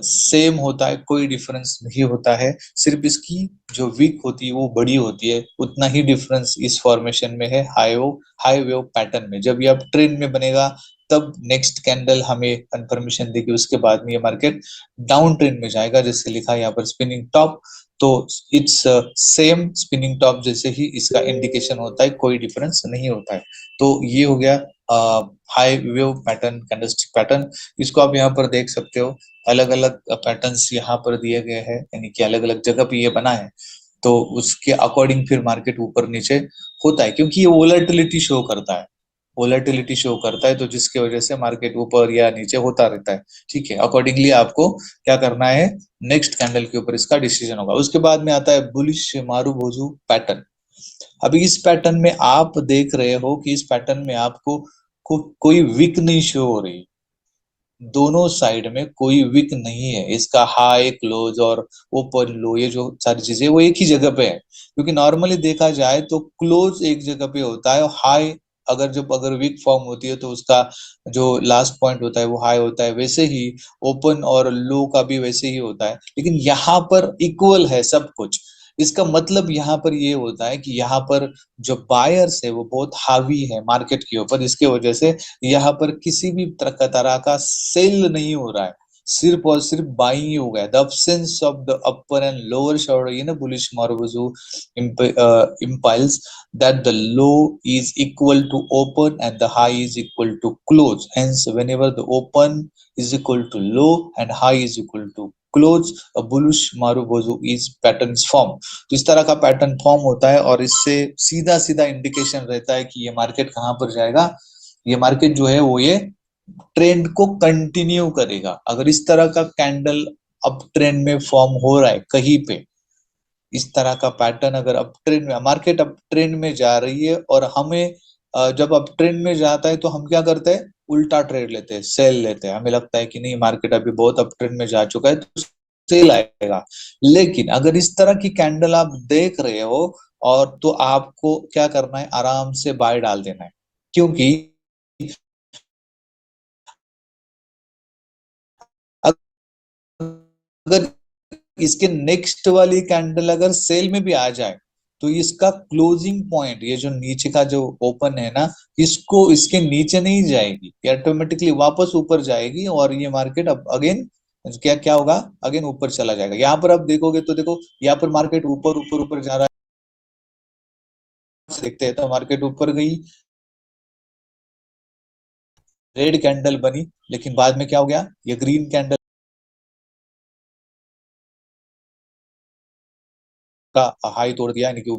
सेम होता है, कोई डिफरेंस नहीं होता है। सिर्फ इसकी जो वीक होती है वो बड़ी होती है, उतना ही डिफरेंस इस फॉर्मेशन में है हाई वेव पैटर्न में। जब ये अब ट्रेंड में बनेगा तब नेक्स्ट कैंडल हमें कंफर्मेशन देगी, उसके बाद में ये मार्केट डाउन ट्रेंड में जाएगा, जैसे लिखा है यहाँ पर स्पिनिंग टॉप। तो इट्स सेम स्पिनिंग टॉप जैसे ही इसका इंडिकेशन होता है, कोई डिफरेंस नहीं होता है। तो ये हो गया high wave pattern, candlestick pattern. इसको आप यहाँ पर देख सकते हो, अलग अलग पैटर्न्स यहाँ पर दिए गए हैं, यानी कि अलग अलग जगह पे ये बना है। तो उसके अकॉर्डिंग फिर मार्केट ऊपर नीचे होता है, क्योंकि ये वोलेटिलिटी शो करता है, वोलेटिलिटी शो करता है, तो जिसकी वजह से मार्केट ऊपर या नीचे होता रहता है। ठीक है, अकॉर्डिंगली आपको क्या करना है, नेक्स्ट कैंडल के ऊपर इसका डिसीजन होगा। उसके बाद में आता है बुलिश मारुबोजू पैटर्न। अभी इस पैटर्न में आप देख रहे हो कि इस पैटर्न में आपको कोई वीक नहीं शो हो रही, दोनों साइड में कोई विक नहीं है, इसका हाई क्लोज और ओपन लो ये जो सारी चीजें वो एक ही जगह पे है। क्योंकि नॉर्मली देखा जाए तो क्लोज एक जगह पे होता है और हाई अगर विक फॉर्म होती है तो उसका जो लास्ट पॉइंट होता है वो हाई होता है, वैसे ही ओपन और लो का भी वैसे ही होता है। लेकिन यहाँ पर इक्वल है सब कुछ। इसका मतलब यहाँ पर ये होता है कि यहाँ पर जो बायर्स है वो बहुत हावी है मार्केट के ऊपर, इसके वजह से यहाँ पर किसी भी तरह का सेल नहीं हो रहा है, सिर्फ और सिर्फ बाइंग ही हो गया। The absence of the upper and lower shadow in a bullish Marubozu implies that the low is equal to open and the high is equal to close. Hence, whenever the open is equal to low and high is equal to close, a bullish Marubozu is pattern is formed. तो इस तरह का pattern form होता है और इससे सीधा सीधा इंडिकेशन रहता है कि ये मार्केट कहाँ पर जाएगा। ये मार्केट जो है वो ये ट्रेंड को कंटिन्यू करेगा। अगर इस तरह का कैंडल अप ट्रेंड में फॉर्म हो रहा है कहीं पे, इस तरह का पैटर्न अगर अप ट्रेंड में, मार्केट अप ट्रेंड में जा रही है और हमें जब अप ट्रेंड में जाता है तो हम क्या करते हैं, उल्टा ट्रेड लेते हैं, सेल लेते हैं। हमें लगता है कि नहीं मार्केट अभी बहुत अप ट्रेंड में जा चुका है तो सेल आएगा। लेकिन अगर इस तरह की कैंडल आप देख रहे हो और तो आपको क्या करना है, आराम से बाय डाल देना है। क्योंकि अगर इसके नेक्स्ट वाली कैंडल अगर सेल में भी आ जाए तो इसका क्लोजिंग पॉइंट, ये जो नीचे का जो ओपन है ना, इसको इसके नीचे नहीं जाएगी, ये ऑटोमेटिकली वापस ऊपर जाएगी और ये मार्केट अब अगेन क्या क्या होगा, अगेन ऊपर चला जाएगा। यहाँ पर आप देखोगे तो देखो यहाँ पर मार्केट ऊपर ऊपर ऊपर जा रहा है, देखते हैं तो मार्केट ऊपर गई, रेड कैंडल बनी, लेकिन बाद में क्या हो गया, ये ग्रीन कैंडल का हाई तोड़ दिया, यानी कि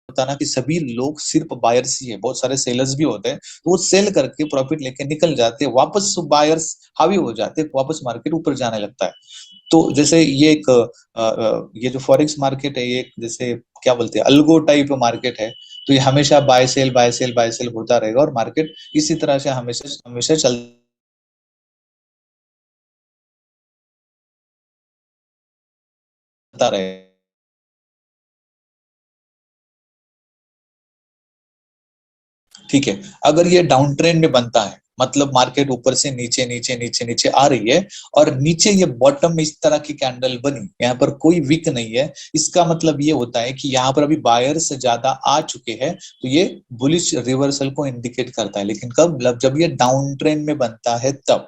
होता ना कि सभी लोग सिर्फ बायर्स ही है, बहुत सारे सेलर्स भी होते हैं, तो वो सेल करके प्रॉफिट लेके निकल जाते हैं, वापस बायर्स हावी हो जाते हैं, वापस मार्केट ऊपर जाने लगता है। तो जैसे ये एक ये जो फॉरेक्स मार्केट है ये एक जैसे क्या बोलते हैं अल्गो टाइप मार्केट है। तो ये हमेशा buy sell buy sell buy sell होता रहेगा और मार्केट इसी तरह से हमेशा हमेशा चलता रहेगा। ठीक है, अगर ये डाउन ट्रेंड में बनता है, मतलब मार्केट ऊपर से नीचे नीचे नीचे नीचे आ रही है और नीचे ये बॉटम में इस तरह की कैंडल बनी, यहाँ पर कोई विक नहीं है, इसका मतलब ये होता है कि यहाँ पर अभी बायर्स ज्यादा आ चुके हैं, तो ये बुलिश रिवर्सल को इंडिकेट करता है। लेकिन कब, मतलब जब ये डाउन ट्रेंड में बनता है तब,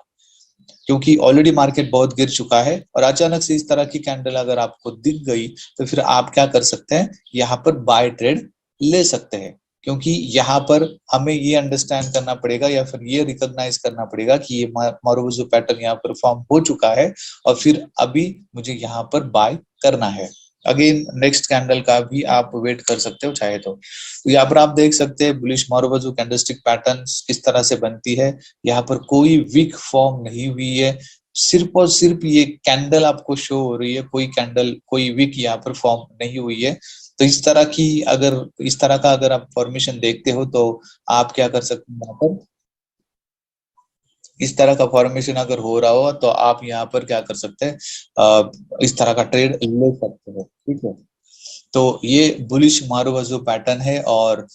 क्योंकि ऑलरेडी मार्केट बहुत गिर चुका है और अचानक से इस तरह की कैंडल अगर आपको दिख गई तो फिर आप क्या कर सकते हैं, यहाँ पर बाय ट्रेड ले सकते हैं। क्योंकि यहाँ पर हमें ये अंडरस्टैंड करना पड़ेगा या फिर ये रिकॉग्नाइज करना पड़ेगा कि ये मारुबुजू पैटर्न यहाँ पर फॉर्म हो चुका है और फिर अभी मुझे यहाँ पर बाय करना है। अगेन नेक्स्ट कैंडल का भी आप वेट कर सकते हो चाहे तो यहाँ पर आप देख सकते हैं बुलिश मारुबुजू कैंडलस्टिक पैटर्न किस तरह से बनती है। यहाँ पर कोई वीक फॉर्म नहीं हुई है, सिर्फ और सिर्फ ये कैंडल आपको शो हो रही है, कोई कैंडल कोई वीक यहाँ पर फॉर्म नहीं हुई है। तो इस तरह की अगर इस तरह का अगर आप फॉर्मेशन देखते हो तो आप क्या कर सकते हैं, यहाँ पर इस तरह का फॉर्मेशन अगर हो रहा हो तो आप यहाँ पर क्या कर सकते हैं, इस तरह का ट्रेड ले सकते हो। ठीक है, तो ये बुलिश मारुवजो पैटर्न है और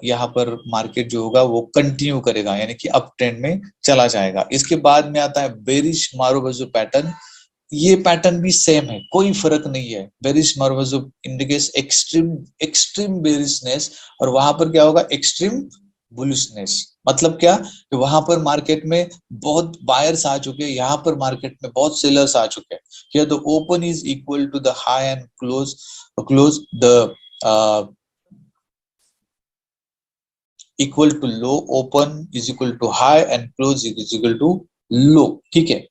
यहाँ पर मार्केट जो होगा वो कंटिन्यू करेगा, यानी कि अप ट्रेंड में चला जाएगा। इसके बाद में आता है बेरिश मारुवजो पैटर्न। ये पैटर्न भी सेम है, कोई फर्क नहीं है। Bearish marubozu indicates extreme extreme bearishness और वहां पर क्या होगा, एक्सट्रीम बुलिशनेस। मतलब क्या, कि वहां पर मार्केट में बहुत बायर्स आ चुके हैं, यहाँ पर मार्केट में बहुत सेलर्स आ चुके हैं। क्या the open is equal to the high and close the equal to low, open is equal to high and close is equal to low. ठीक है,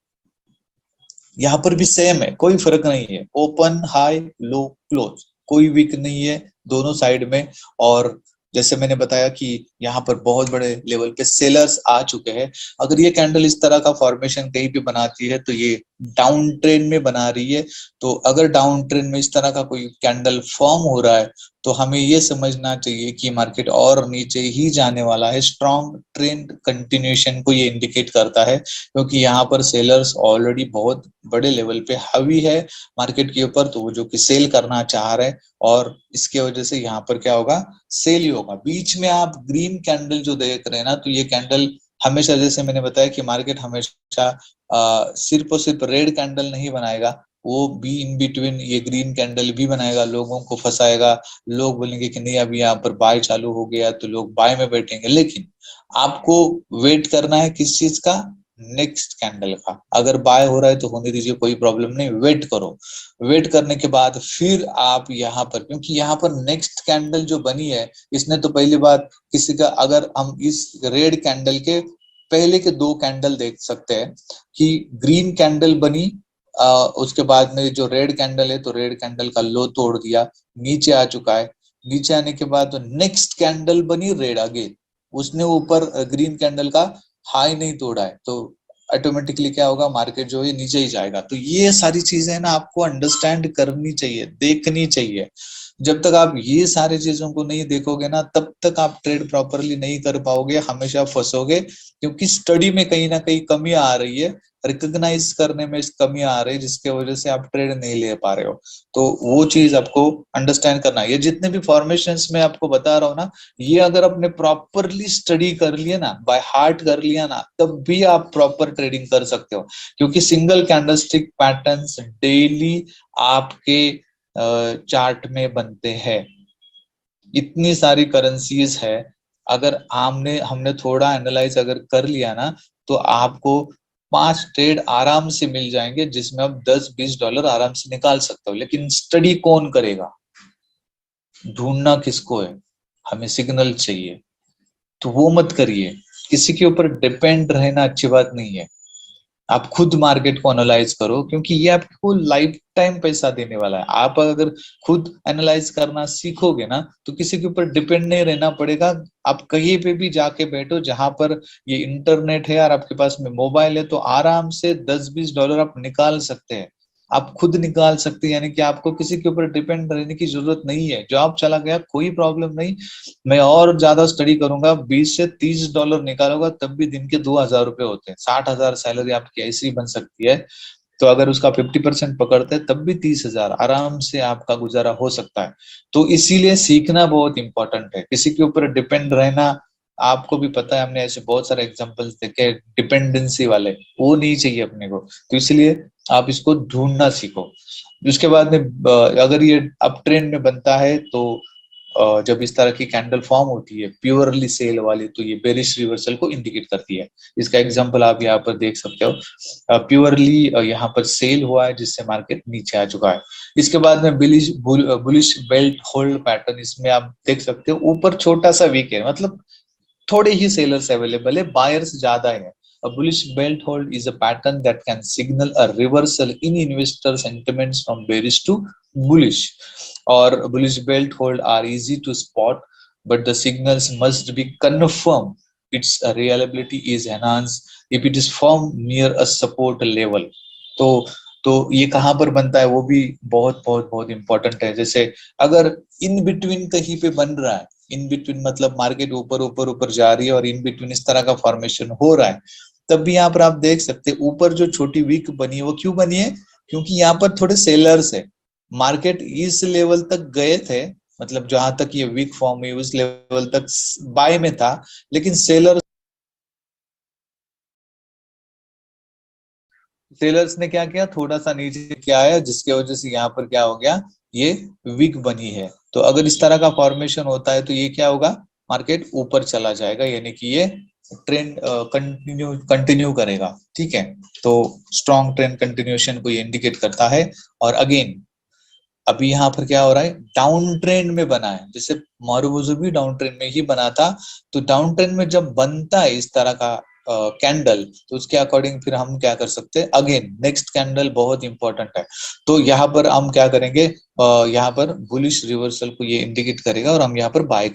यहाँ पर भी सेम है, कोई फर्क नहीं है, ओपन हाई लो क्लोज, कोई वीक नहीं है दोनों साइड में। और जैसे मैंने बताया कि यहाँ पर बहुत बड़े लेवल पे सेलर्स आ चुके हैं। अगर ये कैंडल इस तरह का फॉर्मेशन कहीं भी बनाती है तो ये डाउन ट्रेंड में बना रही है। तो अगर डाउन ट्रेंड में इस तरह का कोई कैंडल फॉर्म हो रहा है तो हमें ये समझना चाहिए कि मार्केट और नीचे ही जाने वाला है। स्ट्रॉन्ग ट्रेंड कंटिन्यूएशन को ये इंडिकेट करता है, क्योंकि यहाँ पर सेलर्स ऑलरेडी बहुत बड़े लेवल पे हावी है मार्केट के ऊपर, तो वो जो कि सेल करना चाह रहे हैं और इसके वजह से यहाँ पर क्या होगा, सेल ही होगा। बीच में आप ग्रीन कैंडल जो देख रहे हैं ना, तो ये कैंडल हमेशा, जैसे मैंने बताया कि मार्केट हमेशा सिर्फ और सिर्फ रेड कैंडल नहीं बनाएगा, वो भी इन बिटवीन ये ग्रीन कैंडल भी बनाएगा, लोगों को फंसाएगा। लोग बोलेंगे कि नहीं अभी यहाँ पर बाय चालू हो गया, तो लोग बाय में बैठेंगे। लेकिन आपको वेट करना है किस चीज का, नेक्स्ट कैंडल का। अगर बाय हो रहा है तो होने दीजिए, कोई प्रॉब्लम नहीं, वेट करो। वेट करने के बाद फिर आप यहाँ पर, क्योंकि यहाँ पर नेक्स्ट कैंडल जो बनी है, इसने तो पहली बात किसी का, अगर हम इस रेड कैंडल के पहले के दो कैंडल देख सकते हैं कि ग्रीन कैंडल बनी, उसके बाद में जो रेड कैंडल है तो रेड कैंडल का लो तोड़ दिया, नीचे आ चुका है। नीचे आने के बाद तो नेक्स्ट कैंडल बनी रेड अगेन, उसने ऊपर ग्रीन कैंडल का हाई नहीं तोड़ा है, तो ऑटोमेटिकली क्या होगा, मार्केट जो है नीचे ही जाएगा। तो ये सारी चीजें ना आपको अंडरस्टैंड करनी चाहिए, देखनी चाहिए। जब तक आप ये सारी चीजों को नहीं देखोगे ना, तब तक आप ट्रेड प्रॉपरली नहीं कर पाओगे, हमेशा फंसोगे, क्योंकि स्टडी में कहीं ना कहीं कमी आ रही है, रिकॉग्नाइज करने में कमी आ रही है, जिसके वजह से आप ट्रेड नहीं ले पा रहे हो। तो वो चीज आपको अंडरस्टैंड करना है। ये जितने भी फॉर्मेशंस मैं आपको बता रहा हूँ ना, ये अगर आपने प्रॉपरली स्टडी कर लिया ना, बाय हार्ट कर लिया ना, तब भी आप प्रॉपर ट्रेडिंग कर सकते हो। क्योंकि सिंगल कैंडलस्टिक पैटर्न्स डेली आपके चार्ट में बनते हैं। इतनी सारी करेंसीज है, अगर हमने हमने थोड़ा एनालाइज अगर कर लिया ना, तो आपको 5 ट्रेड आराम से मिल जाएंगे, जिसमें आप 10-20 डॉलर आराम से निकाल सकते हो। लेकिन स्टडी कौन करेगा, ढूंढना किसको है, हमें सिग्नल चाहिए। तो वो मत करिए, किसी के ऊपर डिपेंड रहना अच्छी बात नहीं है। आप खुद मार्केट को एनालाइज करो, क्योंकि ये आपको लाइफ टाइम पैसा देने वाला है। आप अगर खुद एनालाइज करना सीखोगे ना, तो किसी के ऊपर डिपेंड नहीं रहना पड़ेगा। आप कहीं पे भी जाके बैठो जहां पर ये इंटरनेट है और आपके पास में मोबाइल है, तो आराम से 10-20 डॉलर आप निकाल सकते हैं। आप खुद निकाल सकते हैं, यानी कि आपको किसी के ऊपर डिपेंड रहने की जरूरत नहीं है। जॉब चला गया कोई प्रॉब्लम नहीं, मैं और ज्यादा स्टडी करूंगा, 20 से 30 डॉलर निकालूंगा, तब भी दिन के 2,000 रुपए होते हैं। 60,000 सैलरी आपकी ऐसी बन सकती है। तो अगर उसका 50% पकड़ते हैं तब भी 30,000 आराम से आपका गुजारा हो सकता है। तो इसीलिए सीखना बहुत इंपॉर्टेंट है, किसी के ऊपर डिपेंड रहना। आपको भी पता है, हमने ऐसे बहुत सारे एग्जांपल्स देखे डिपेंडेंसी वाले, वो नहीं चाहिए अपने को। तो इसलिए आप इसको ढूंढना सीखो। उसके बाद में अगर ये अप ट्रेंड में बनता है, तो जब इस तरह की कैंडल फॉर्म होती है प्योरली सेल वाली, तो ये बेरिश रिवर्सल को इंडिकेट करती है। इसका एग्जांपल आप यहाँ पर देख सकते हो, प्योरली यहाँ पर सेल हुआ है, जिससे मार्केट नीचे आ चुका है। इसके बाद में बुलिश बेल्ट होल्ड पैटर्न, इसमें आप देख सकते हो ऊपर छोटा सा वीक है, मतलब थोड़े ही सेलर्स अवेलेबल है, बायर्स ज्यादा है। A bullish belt hold is a pattern that can signal a reversal in investor sentiments from bearish to bullish. Or bullish belt hold are easy to spot, but the signals must be confirmed. Its reliability is enhanced if it is formed near a support level. तो तो ये कहाँ पर बनता है, वो भी बहुत बहुत बहुत इंपॉर्टेंट है। जैसे अगर इन बिटवीन कहीं पे बन रहा है, इन बिटवीन मतलब मार्केट ऊपर ऊपर ऊपर जा रही है और इन बिटवीन इस तरह का फॉर्मेशन हो रहा है, तब भी यहाँ पर आप देख सकते हैं ऊपर जो छोटी वीक बनी है, वो क्यों बनी है, क्योंकि यहाँ पर थोड़े सेलर्स है। मार्केट इस लेवल तक गए थे, मतलब जहां तक ये वीक फॉर्म हुई उस लेवल तक बाय में था, लेकिन सेलर्स ने क्या किया, थोड़ा सा नीचे क्या आया, जिसके वजह से यहाँ पर क्या हो गया, ये वीक बनी है। तो अगर इस तरह का फॉर्मेशन होता है तो ये क्या होगा, मार्केट ऊपर चला जाएगा, यानी कि ये ट्रेंड कंटिन्यू कंटिन्यू करेगा। ठीक है, तो स्ट्रॉन्ग ट्रेंड कंटिन्यूएशन को ये इंडिकेट करता है। और अगेन अभी यहाँ पर क्या हो रहा है, डाउन ट्रेंड में बना है, जैसे मारुबुजु भी डाउन ट्रेंड में ही बना था। तो डाउन ट्रेंड में जब बनता है इस तरह का कैंडल, तो उसके अकॉर्डिंग फिर हम क्या कर सकते हैं, अगेन नेक्स्ट कैंडल बहुत इंपॉर्टेंट है। तो यहाँ पर हम क्या करेंगे, यहाँ पर बुलिश रिवर्सल को ये इंडिकेट करेगा और हम यहाँ पर बाय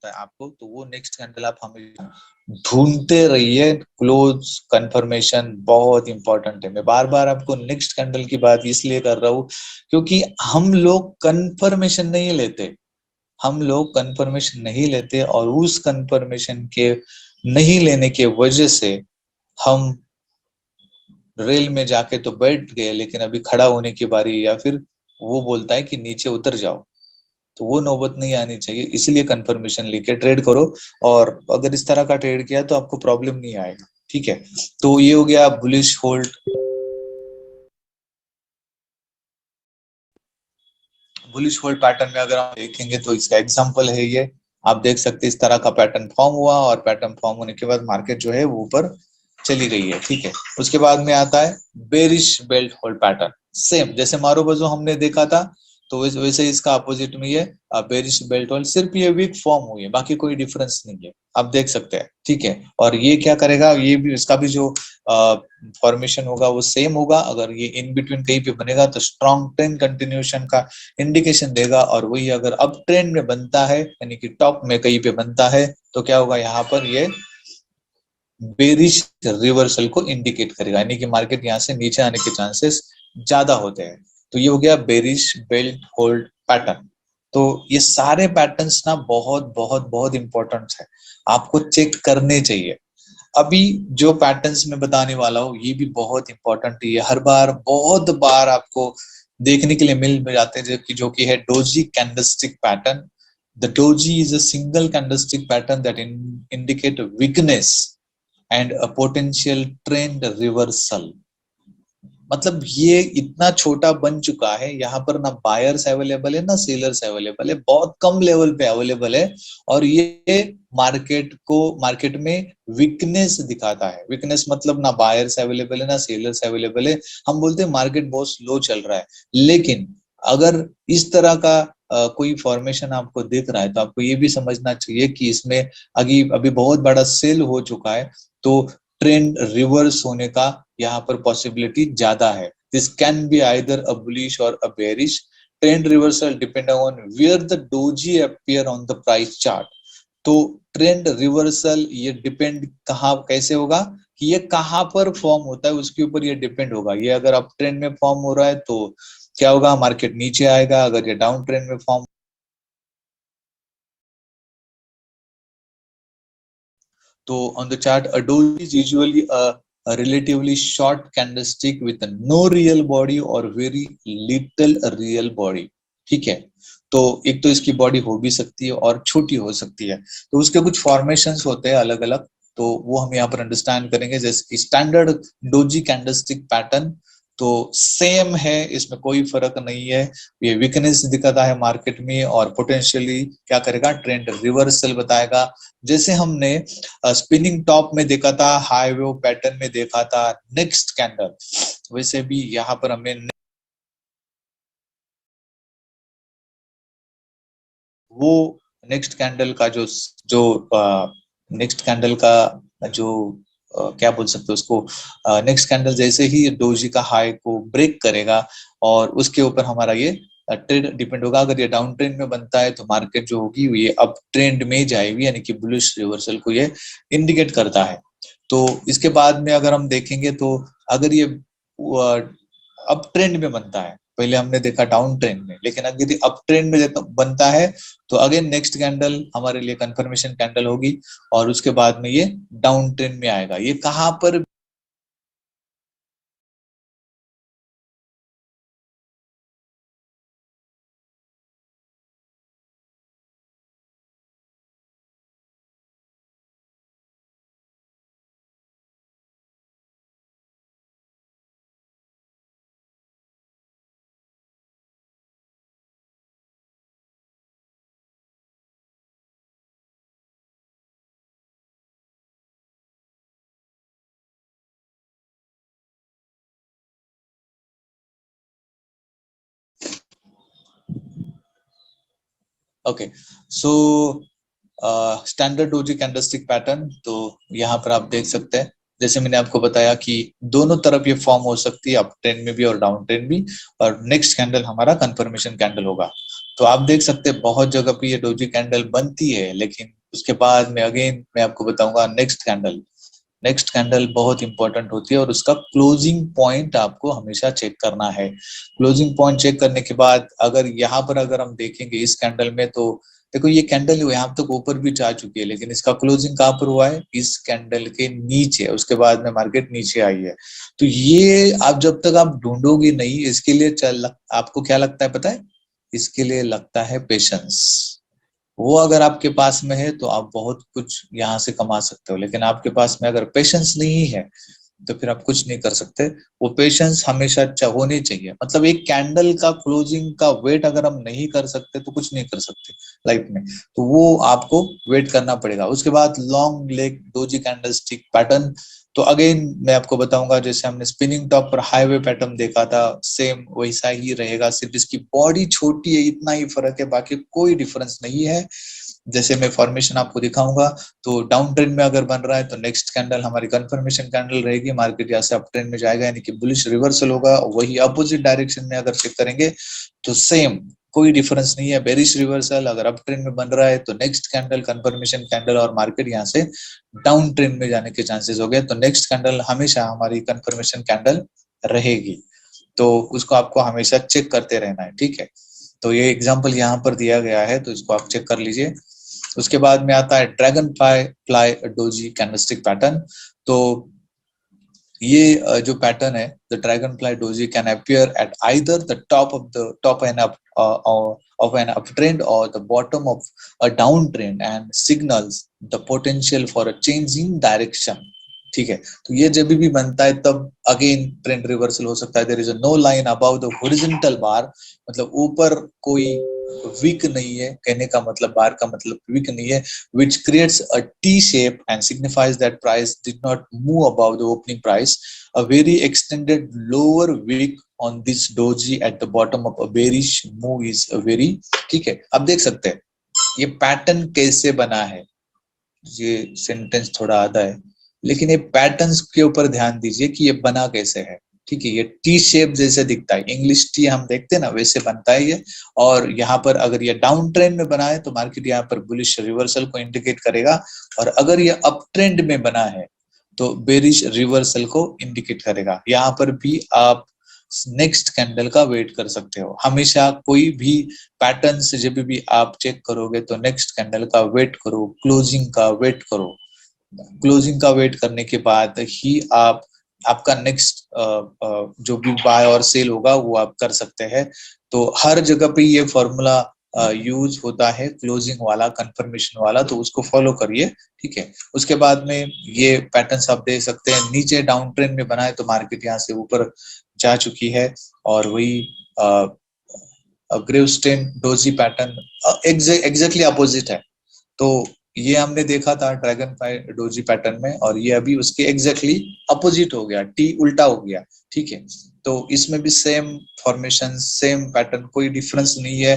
होता है आपको, तो वो नेक्स्ट कैंडल आप हमेशा ढूंढते रहिए। क्लोज कंफर्मेशन बहुत इंपॉर्टेंट है। मैं बार बार आपको नेक्स्ट कैंडल की बात इसलिए कर रहा हूँ क्योंकि हम लोग कंफर्मेशन नहीं लेते, हम लोग कंफर्मेशन नहीं लेते और उस कंफर्मेशन के नहीं लेने के वजह से हम रेल में जाके तो बैठ गए, लेकिन अभी खड़ा होने की बारी, या फिर वो बोलता है कि नीचे उतर जाओ, तो वो नौबत नहीं आनी चाहिए। इसलिए कंफर्मेशन लेके ट्रेड करो, और अगर इस तरह का ट्रेड किया तो आपको प्रॉब्लम नहीं आएगा। ठीक है, तो ये हो गया bullish hold. Bullish hold pattern में अगर हम देखेंगे तो इसका एग्जांपल है ये, आप देख सकते हैं इस तरह का पैटर्न फॉर्म हुआ, और पैटर्न फॉर्म होने के बाद मार्केट जो है वो ऊपर चली गई है। ठीक है, उसके बाद में आता है bearish belt hold pattern. Same जैसे मारोबाजो हमने देखा था, तो वैसे इसका अपोजिट में ये बेरिश बेल्ट होल्ड, सिर्फ ये वीक फॉर्म हुई है, बाकी कोई डिफरेंस नहीं है, आप देख सकते हैं। ठीक है, और ये क्या करेगा, ये भी इसका भी जो फॉर्मेशन होगा वो सेम होगा। अगर ये इन बिटवीन कहीं पे बनेगा तो स्ट्रॉन्ग ट्रेंड कंटिन्यूएशन का इंडिकेशन देगा, और वही अगर अप ट्रेंड में बनता है यानी कि टॉप में कहीं पे बनता है तो क्या होगा, यहाँ पर ये बेरिश रिवर्सल को इंडिकेट करेगा, यानी कि मार्केट यहाँ से नीचे आने के चांसेस ज्यादा होते हैं। तो ये हो गया बेरिश बेल्ट होल्ड पैटर्न। तो ये सारे पैटर्न्स ना बहुत बहुत बहुत इंपॉर्टेंट है, आपको चेक करने चाहिए। अभी जो पैटर्न्स मैं बताने वाला हूँ ये भी बहुत इंपॉर्टेंट है, हर बार बहुत बार आपको देखने के लिए मिल जाते हैं, जो कि है doji candlestick pattern. The doji is a single candlestick pattern that indicate weakness and a potential trend reversal। मतलब ये इतना छोटा बन चुका है, यहाँ पर ना बायर्स अवेलेबल है ना सेलर्स अवेलेबल है, बहुत कम लेवल पे अवेलेबल है, और ये मार्केट में वीकनेस दिखाता है। वीकनेस मतलब ना बायर्स अवेलेबल है ना सेलर्स अवेलेबल है, हम बोलते हैं मार्केट बहुत स्लो चल रहा है। लेकिन अगर इस तरह का कोई फॉर्मेशन आपको दिख रहा है तो आपको ये भी समझना चाहिए कि इसमें अभी अभी बहुत बड़ा सेल हो चुका है, तो ट्रेंड रिवर्स होने का यहाँ पर पॉसिबिलिटी ज्यादा है। This can be either a bullish or a bearish trend reversal depend on where the doji appear on the price chart. तो ट्रेंड रिवर्सल ये डिपेंड कहाँ कैसे होगा कि ये कहाँ पर फॉर्म होता है उसके ऊपर ये डिपेंड होगा। ये अगर अप ट्रेंड में फॉर्म हो रहा है तो क्या होगा, मार्केट नीचे आएगा। अगर ये डाउन ट्रेंड में फॉर्म, तो on the chart a doji is usually a relatively short candlestick with no real body or very little real body। ठीक है, तो एक तो इसकी बॉडी हो भी सकती है और छोटी हो सकती है, तो उसके कुछ फॉर्मेशंस होते हैं अलग अलग, तो वो हम यहाँ पर अंडरस्टैंड करेंगे। जैसे स्टैंडर्ड डोजी कैंडलस्टिक पैटर्न तो सेम है, इसमें कोई फर्क नहीं है। ये वीकनेस दिखाता है मार्केट में और पोटेंशियली क्या करेगा, ट्रेंड रिवर्सल बताएगा। जैसे हमने स्पिनिंग टॉप में देखा था, हाई वेव पैटर्न में देखा था नेक्स्ट कैंडल, वैसे भी यहाँ पर हमें वो नेक्स्ट कैंडल का जो जो नेक्स्ट कैंडल का जो क्या बोल सकते हैं उसको, नेक्स्ट कैंडल जैसे ही डोजी का हाई को ब्रेक करेगा और उसके ऊपर हमारा ये ट्रेंड डिपेंड होगा। अगर ये डाउन ट्रेंड में बनता है तो मार्केट जो होगी ये अप ट्रेंड में जाएगी, यानी कि बुलिश रिवर्सल को ये इंडिकेट करता है। तो इसके बाद में अगर हम देखेंगे तो अगर ये अप ट्रेंड में बनता है, पहले हमने देखा डाउन ट्रेंड में, लेकिन अगर यदि अप ट्रेंड में बनता है तो अगेन नेक्स्ट कैंडल हमारे लिए कंफर्मेशन कैंडल होगी, और उसके बाद में ये डाउन ट्रेंड में आएगा। ये कहां पर okay, so standard doji candlestick pattern, तो यहाँ पर आप देख सकते हैं जैसे मैंने आपको बताया कि दोनों तरफ ये फॉर्म हो सकती है, अप ट्रेंड में भी और डाउन ट्रेंड भी, और नेक्स्ट कैंडल हमारा कंफर्मेशन कैंडल होगा। तो आप देख सकते हैं बहुत जगह पे ये डोजी कैंडल बनती है, लेकिन उसके बाद में अगेन मैं आपको बताऊंगा नेक्स्ट कैंडल बहुत इंपॉर्टेंट होती है और उसका क्लोजिंग पॉइंट आपको हमेशा चेक करना है। क्लोजिंग पॉइंट चेक करने के बाद अगर यहाँ पर अगर हम देखेंगे इस कैंडल में, तो देखो ये कैंडल यहाँ तक ऊपर भी जा चुकी है, लेकिन इसका क्लोजिंग कहाँ पर हुआ है, इस कैंडल के नीचे। उसके बाद में मार्केट नीचे आई है। तो ये आप जब तक आप ढूंढोगे नहीं, इसके लिए आपको क्या लगता है पता है, इसके लिए लगता है पेशेंस। वो अगर आपके पास में है तो आप बहुत कुछ यहाँ से कमा सकते हो, लेकिन आपके पास में अगर पेशेंस नहीं है तो फिर आप कुछ नहीं कर सकते। वो पेशेंस हमेशा होनी चाहिए। मतलब एक कैंडल का क्लोजिंग का वेट अगर हम नहीं कर सकते तो कुछ नहीं कर सकते लाइफ में। तो वो आपको वेट करना पड़ेगा। उसके बाद long leg doji candle stick pattern. तो अगेन मैं आपको बताऊंगा, जैसे हमने स्पिनिंग टॉप पर हाईवे पैटर्न देखा था, सेम वैसा ही रहेगा, सिर्फ इसकी बॉडी छोटी है, इतना ही फर्क है, बाकी कोई डिफरेंस नहीं है। जैसे मैं फॉर्मेशन आपको दिखाऊंगा, तो डाउन ट्रेंड में अगर बन रहा है तो नेक्स्ट कैंडल हमारी कंफर्मेशन कैंडल रहेगी, मार्केट यहाँ से अप ट्रेंड में जाएगा, यानी कि बुलिश रिवर्सल होगा। वही अपोजिट डायरेक्शन में अगर चेक करेंगे तो सेम, कोई डिफरेंस नहीं है। बेरिश रिवर्सल अगर अप ट्रेंड में बन रहा है तो नेक्स्ट कैंडल कंफर्मेशन कैंडल और मार्केट यहाँ से डाउन ट्रेंड में जाने के चांसेस हो गए, तो नेक्स्ट कैंडल हमेशा हमारी कंफर्मेशन कैंडल रहेगी। तो उसको आपको हमेशा चेक करते रहना है, ठीक है। तो ये एग्जांपल यहाँ पर दिया गया है, तो इसको आप चेक कर लीजिए। उसके बाद में आता है dragon fly doji candlestick pattern. तो ये जो पैटर्न है, the dragon fly doji can appear eight either the top and up of an uptrend or the bottom of a downtrend and signals the potential for a change in direction। ठीक है, तो ये जब भी बनता है तब अगेन ट्रेंड रिवर्सल हो सकता है। There is no line above the horizontal bar, मतलब ऊपर कोई वीक नहीं है, कहने का मतलब बार का मतलब वीक नहीं है, which creates a T shape and signifies that price did not move above the opening price। A very extended lower wick on this doji at the bottom of a bearish move is a very, ठीक है। अब देख सकते हैं ये pattern कैसे बना है। ये सेंटेंस थोड़ा आधा है, लेकिन ये पैटर्न्स के ऊपर ध्यान दीजिए कि ये बना कैसे है। ठीक है, ये टी शेप जैसे दिखता है, इंग्लिश टी हम देखते हैं ना, वैसे बनता है ये। और यहाँ पर अगर ये डाउन ट्रेंड में बना है तो मार्केट यहाँ पर बुलिश रिवर्सल को इंडिकेट करेगा, और अगर ये अप ट्रेंड में बना है तो बेरिश रिवर्सल को इंडिकेट करेगा। यहाँ पर भी आप नेक्स्ट कैंडल का वेट कर सकते हो। हमेशा कोई भी पैटर्न से जब भी आप चेक करोगे तो नेक्स्ट कैंडल का वेट करो, क्लोजिंग का वेट करो। क्लोजिंग का वेट करने के बाद ही आप आपका नेक्स्ट जो भी बाय और सेल होगा वो आप कर सकते हैं। तो हर जगह पे ये फॉर्मूला यूज होता है, क्लोजिंग वाला, कंफर्मेशन वाला, तो उसको फॉलो करिए, ठीक है। उसके बाद में ये पैटर्न्स आप देख सकते हैं, नीचे डाउन ट्रेंड में बना है तो मार्केट यहाँ से ऊपर जा चुकी है, और वही ग्रेवस्टेन डोजी पैटर्न एग्जैक्टली अपोजिट है। तो ये हमने देखा था ड्रैगन फ्लाई डोजी पैटर्न में, और ये अभी उसके एग्जैक्टली अपोजिट हो गया, टी उल्टा हो गया, ठीक है। तो इसमें भी सेम फॉर्मेशन, सेम पैटर्न, कोई डिफरेंस नहीं है।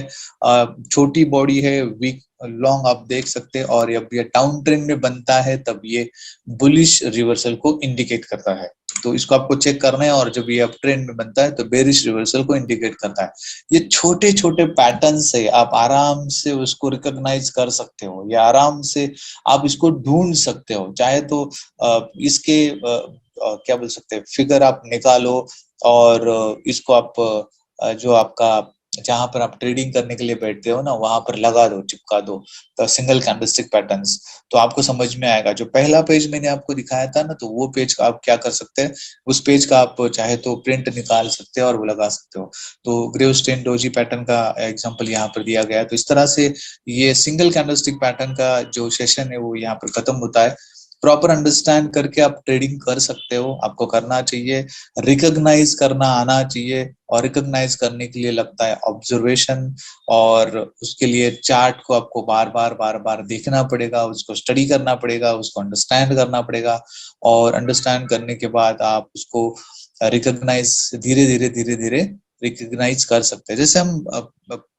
छोटी बॉडी है, वीक लॉन्ग आप देख सकते हैं, और जब ये डाउन ट्रेंड में बनता है तब ये बुलिश रिवर्सल को इंडिकेट करता है। तो इसको आपको चेक करना है, और जब ये अप ट्रेंड में बनता है तो बेरिश रिवर्सल को इंडिकेट करता है। ये छोटे छोटे पैटर्न्स है, आप आराम से उसको रिकॉग्नाइज कर सकते हो, या आराम से आप इसको ढूंढ सकते हो। चाहे तो इसके क्या बोल सकते हैं, फिगर आप निकालो, और इसको आप जो आपका जहां पर आप ट्रेडिंग करने के लिए बैठते हो ना, वहां पर लगा दो, चिपका दो सिंगल कैंडलस्टिक पैटर्न्स, तो आपको समझ में आएगा। जो पहला पेज मैंने आपको दिखाया था ना, तो वो पेज का आप क्या कर सकते हैं, उस पेज का आप चाहे तो प्रिंट निकाल सकते हो और वो लगा सकते हो। तो ग्रेवस्टेन डोजी पैटर्न का एग्जांपल यहाँ पर दिया गया है। तो इस तरह से ये सिंगल कैंडलस्टिक पैटर्न का जो सेशन है वो यहाँ पर खत्म होता है। प्रॉपर अंडरस्टैंड करके आप ट्रेडिंग कर सकते हो, आपको करना चाहिए, रिकॉग्नाइज करना आना चाहिए, और रिकॉग्नाइज करने के लिए लगता है ऑब्जर्वेशन, और उसके लिए चार्ट को आपको बार बार देखना पड़ेगा, उसको स्टडी करना पड़ेगा, उसको अंडरस्टैंड करना पड़ेगा, और अंडरस्टैंड करने के बाद आप उसको रिकॉग्नाइज धीरे धीरे रिकॉग्नाइज कर सकते हैं। जैसे हम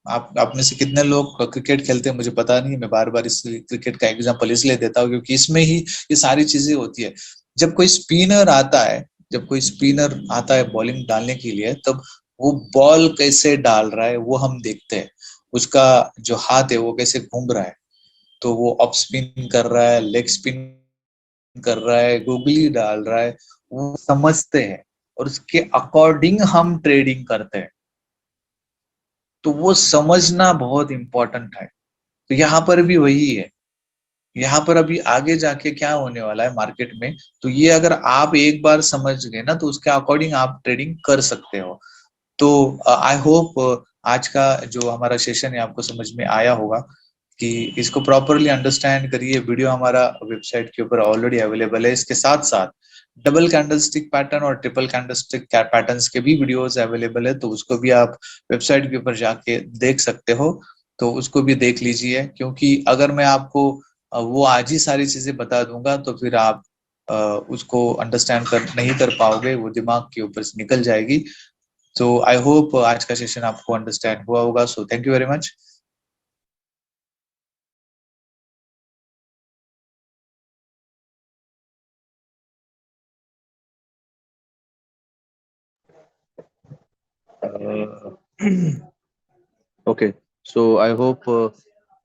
आप में से कितने लोग क्रिकेट खेलते हैं मुझे पता नहीं, मैं बार बार इस क्रिकेट का एग्जांपल इसलिए देता हूँ क्योंकि इसमें ही ये सारी चीजें होती है। जब कोई स्पिनर आता है बॉलिंग डालने के लिए, तब वो बॉल कैसे डाल रहा है वो हम देखते हैं। उसका जो हाथ है वो कैसे घूम रहा है, तो वो अप स्पिन कर रहा है, लेग स्पिन कर रहा है, गुगली डाल रहा है, वो समझते हैं और उसके अकॉर्डिंग हम ट्रेडिंग करते हैं। तो वो समझना बहुत इंपॉर्टेंट है। तो यहाँ पर भी वही है, यहाँ पर अभी आगे जाके क्या होने वाला है मार्केट में, तो ये अगर आप एक बार समझ गए ना तो उसके अकॉर्डिंग आप ट्रेडिंग कर सकते हो। तो आई होप आज का जो हमारा सेशन है आपको समझ में आया होगा, कि इसको प्रॉपरली अंडरस्टैंड करिए। वीडियो हमारा वेबसाइट के ऊपर ऑलरेडी अवेलेबल है। इसके साथ साथ डबल कैंडलस्टिक पैटर्न और ट्रिपल कैंडलस्टिक पैटर्न्स के भी वीडियोस अवेलेबल है, तो उसको भी आप वेबसाइट के ऊपर जाके देख सकते हो। तो उसको भी देख लीजिए, क्योंकि अगर मैं आपको वो आज ही सारी चीजें बता दूंगा तो फिर आप उसको अंडरस्टैंड कर नहीं कर पाओगे, वो दिमाग के ऊपर से निकल जाएगी। तो आई होप आज का सेशन आपको अंडरस्टैंड हुआ होगा। So thank you very much. Okay, so I hope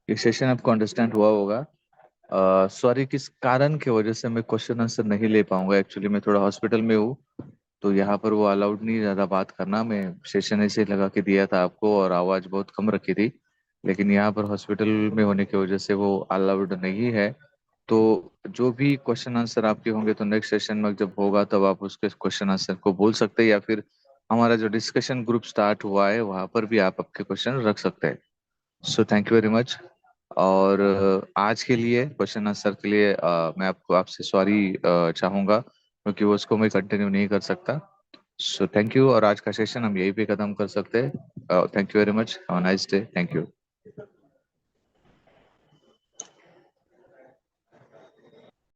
ये सेशन आपको अंडरस्टैंड हुआ होगा। सॉरी, किस कारण की वजह से मैं क्वेश्चन आंसर नहीं ले पाऊंगा, एक्चुअली मैं थोड़ा हॉस्पिटल में हूँ। तो यहाँ पर वो अलाउड नहीं ज़्यादा बात करना। मैं सेशन ऐसे लगा के दिया था आपको और आवाज़ बहुत कम रखी थी, लेकिन यहाँ पर हॉस्पिटल में होने की वजह से वो अलाउड नहीं है। तो जो भी क्वेश्चन आंसर आपके होंगे तो नेक्स्ट सेशन में जब होगा तब आप उसके क्वेश्चन आंसर को बोल सकते हैं, या फिर हमारा जो डिस्कशन ग्रुप स्टार्ट हुआ है वहाँ पर भी आप आपके क्वेश्चन रख सकते हैं। So thank you very much. और आज के लिए क्वेश्चन आंसर के लिए मैं आपको आपसे सॉरी चाहूँगा, क्योंकि वो उसको मैं कंटिन्यू नहीं कर सकता। सो थैंक यू, और आज का सेशन हम यहीं पे खत्म कर सकते हैं। Thank you very much, have a nice day, thank you.